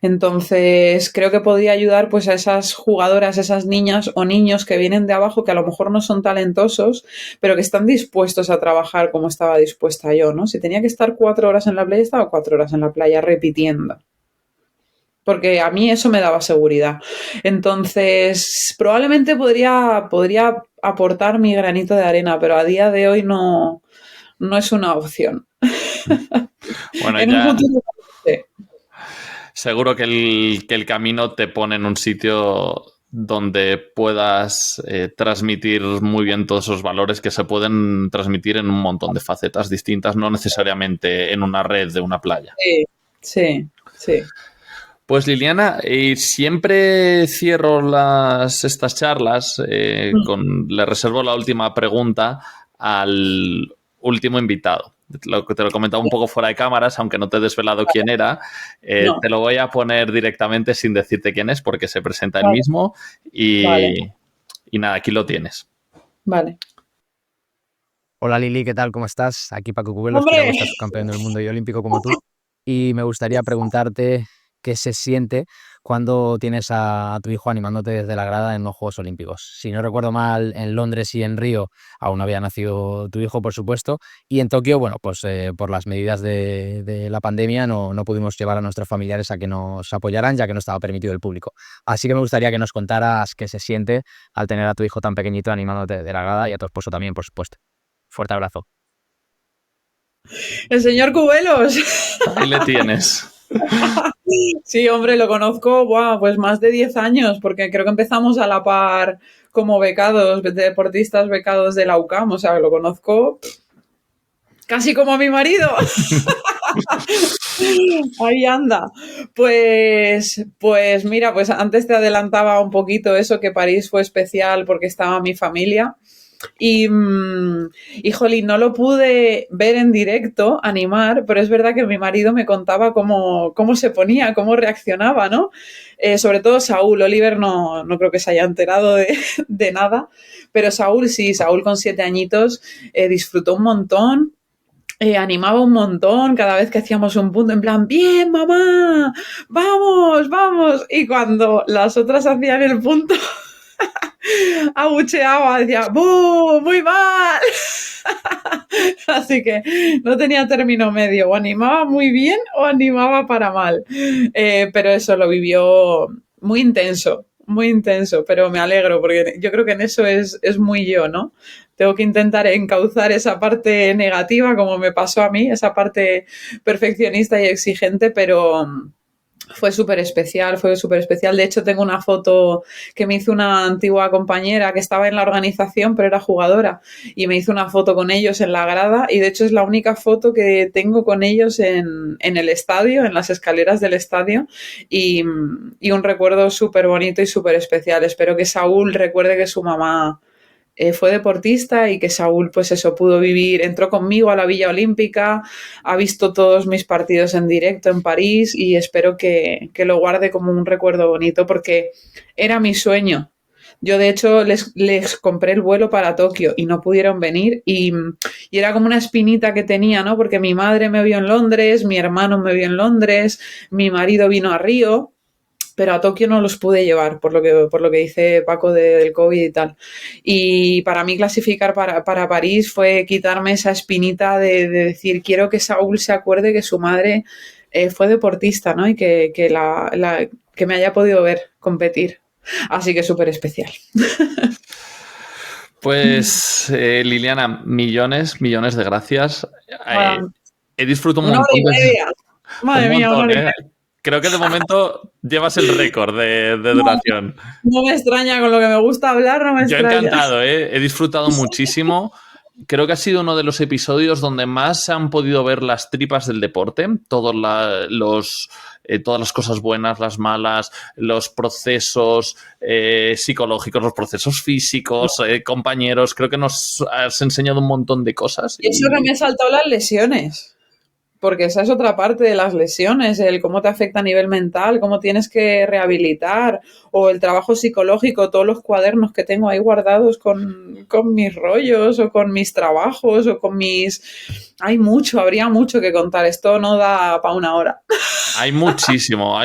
Entonces, creo que podría ayudar pues a esas jugadoras, esas niñas o niños que vienen de abajo, que a lo mejor no son talentosos, pero que están dispuestos a trabajar como estaba dispuesta yo, ¿no? Si tenía que estar 4 horas en la playa, estaba 4 horas en la playa repitiendo. Porque a mí eso me daba seguridad. Entonces, probablemente podría aportar mi granito de arena, pero a día de hoy no es una opción. Bueno, En un ya futuro, sí. seguro que el camino te pone en un sitio donde puedas transmitir muy bien todos esos valores que se pueden transmitir en un montón de facetas distintas, no necesariamente en una red de una playa. Sí. Pues Liliana, siempre cierro estas charlas le reservo la última pregunta al último invitado. Te lo comentaba un poco fuera de cámaras, aunque no te he desvelado quién era. No. Te lo voy a poner directamente sin decirte quién es, porque se presenta él mismo. Vale. Y nada, aquí lo tienes. Vale. Hola Lili, ¿qué tal? ¿Cómo estás? Aquí Paco Cubelos, ¡Hombre! piragüista subcampeón del mundo y olímpico como tú. Y me gustaría preguntarte qué se siente cuando tienes a tu hijo animándote desde la grada en los Juegos Olímpicos. Si no recuerdo mal, en Londres y en Río aún no había nacido tu hijo, por supuesto. Y en Tokio, bueno, pues por las medidas de la pandemia no pudimos llevar a nuestros familiares a que nos apoyaran, ya que no estaba permitido el público. Así que me gustaría que nos contaras qué se siente al tener a tu hijo tan pequeñito animándote de la grada y a tu esposo también, por supuesto. Fuerte abrazo. El señor Cubelos. Ahí le tienes. Sí, hombre, lo conozco, pues más de 10 años, porque creo que empezamos a la par como becados, deportistas becados de la UCAM, o sea, lo conozco casi como a mi marido. Ahí anda. Pues mira, pues antes te adelantaba un poquito eso, que París fue especial porque estaba mi familia. Y jolín, no lo pude ver en directo, animar, pero es verdad que mi marido me contaba cómo se ponía, cómo reaccionaba, ¿no? Sobre todo Saúl. Oliver no creo que se haya enterado de nada, pero Saúl sí, Saúl con 7 añitos disfrutó un montón. Animaba un montón cada vez que hacíamos un punto, en plan, bien, mamá, vamos. Y cuando las otras hacían el punto, abucheaba, decía, ¡buh! ¡Muy mal! Así que no tenía término medio, o animaba muy bien o animaba para mal. Pero eso lo vivió muy intenso, pero me alegro porque yo creo que en eso es muy yo, ¿no? Tengo que intentar encauzar esa parte negativa, como me pasó a mí, esa parte perfeccionista y exigente, pero fue súper especial. De hecho, tengo una foto que me hizo una antigua compañera que estaba en la organización, pero era jugadora, y me hizo una foto con ellos en la grada, y de hecho es la única foto que tengo con ellos en el estadio, en las escaleras del estadio, y un recuerdo súper bonito y súper especial. Espero que Saúl recuerde que su mamá fue deportista y que Saúl, pues eso, pudo vivir, entró conmigo a la Villa Olímpica, ha visto todos mis partidos en directo en París, y espero que lo guarde como un recuerdo bonito porque era mi sueño. Yo, de hecho, les compré el vuelo para Tokio y no pudieron venir, y era como una espinita que tenía, ¿no? Porque mi madre me vio en Londres, mi hermano me vio en Londres, mi marido vino a Río, pero a Tokio no los pude llevar por lo que dice Paco del COVID y tal. Y para mí clasificar para París fue quitarme esa espinita de decir, quiero que Saúl se acuerde que su madre fue deportista, ¿no? Y que me haya podido ver competir. Así que súper especial. Pues Liliana, millones de gracias. He disfrutado un Una montón. hora y media. Madre Un mía, montón, una hora y ¿eh? media. Creo que de momento llevas el récord de duración. No me extraña, con lo que me gusta hablar, no me Yo extraña. encantado, ¿eh? He disfrutado muchísimo. Creo que ha sido uno de los episodios donde más se han podido ver las tripas del deporte, todas las cosas buenas, las malas, los procesos psicológicos, los procesos físicos, compañeros. Creo que nos has enseñado un montón de cosas. Y eso que me he saltado las lesiones. Porque esa es otra parte de las lesiones, el cómo te afecta a nivel mental, cómo tienes que rehabilitar, o el trabajo psicológico, todos los cuadernos que tengo ahí guardados con mis rollos, o con mis trabajos, o con mis... habría mucho que contar, esto no da para una hora. Hay muchísimo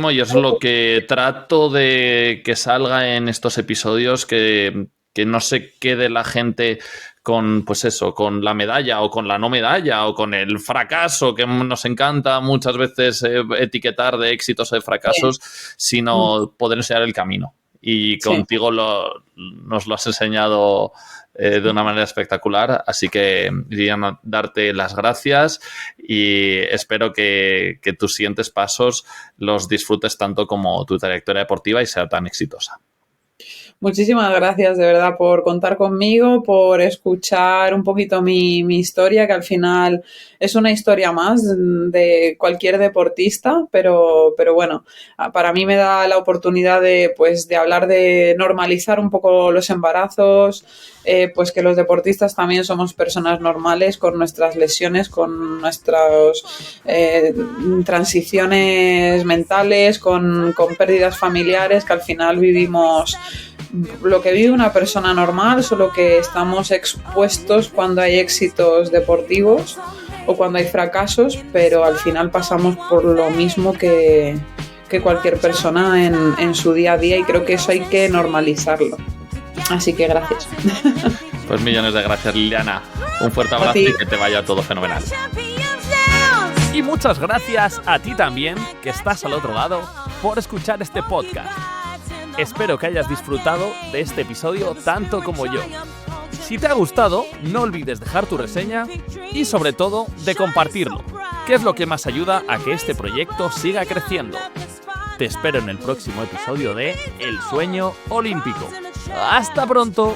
y eso es lo que trato de que salga en estos episodios, que no se quede la gente con, pues eso, con la medalla o con la no medalla o con el fracaso, que nos encanta muchas veces etiquetar de éxitos o de fracasos, sino poder enseñar el camino. Y contigo nos lo has enseñado de una manera espectacular, así que Liliana, darte las gracias y espero que tus siguientes pasos los disfrutes tanto como tu trayectoria deportiva y sea tan exitosa. Muchísimas gracias, de verdad, por contar conmigo, por escuchar un poquito mi historia, que al final es una historia más de cualquier deportista, pero bueno, para mí me da la oportunidad de hablar, de normalizar un poco los embarazos, pues que los deportistas también somos personas normales con nuestras lesiones, con nuestras transiciones mentales, con pérdidas familiares, que al final vivimos lo que vive una persona normal, solo que estamos expuestos cuando hay éxitos deportivos o cuando hay fracasos, pero al final pasamos por lo mismo que cualquier persona en su día a día, y creo que eso hay que normalizarlo. Así que gracias. Pues millones de gracias, Liliana. Un fuerte abrazo y que te vaya todo fenomenal. Y muchas gracias a ti también, que estás al otro lado, por escuchar este podcast. Espero que hayas disfrutado de este episodio tanto como yo. Si te ha gustado, no olvides dejar tu reseña y sobre todo de compartirlo, que es lo que más ayuda a que este proyecto siga creciendo. Te espero en el próximo episodio de El Sueño Olímpico. ¡Hasta pronto!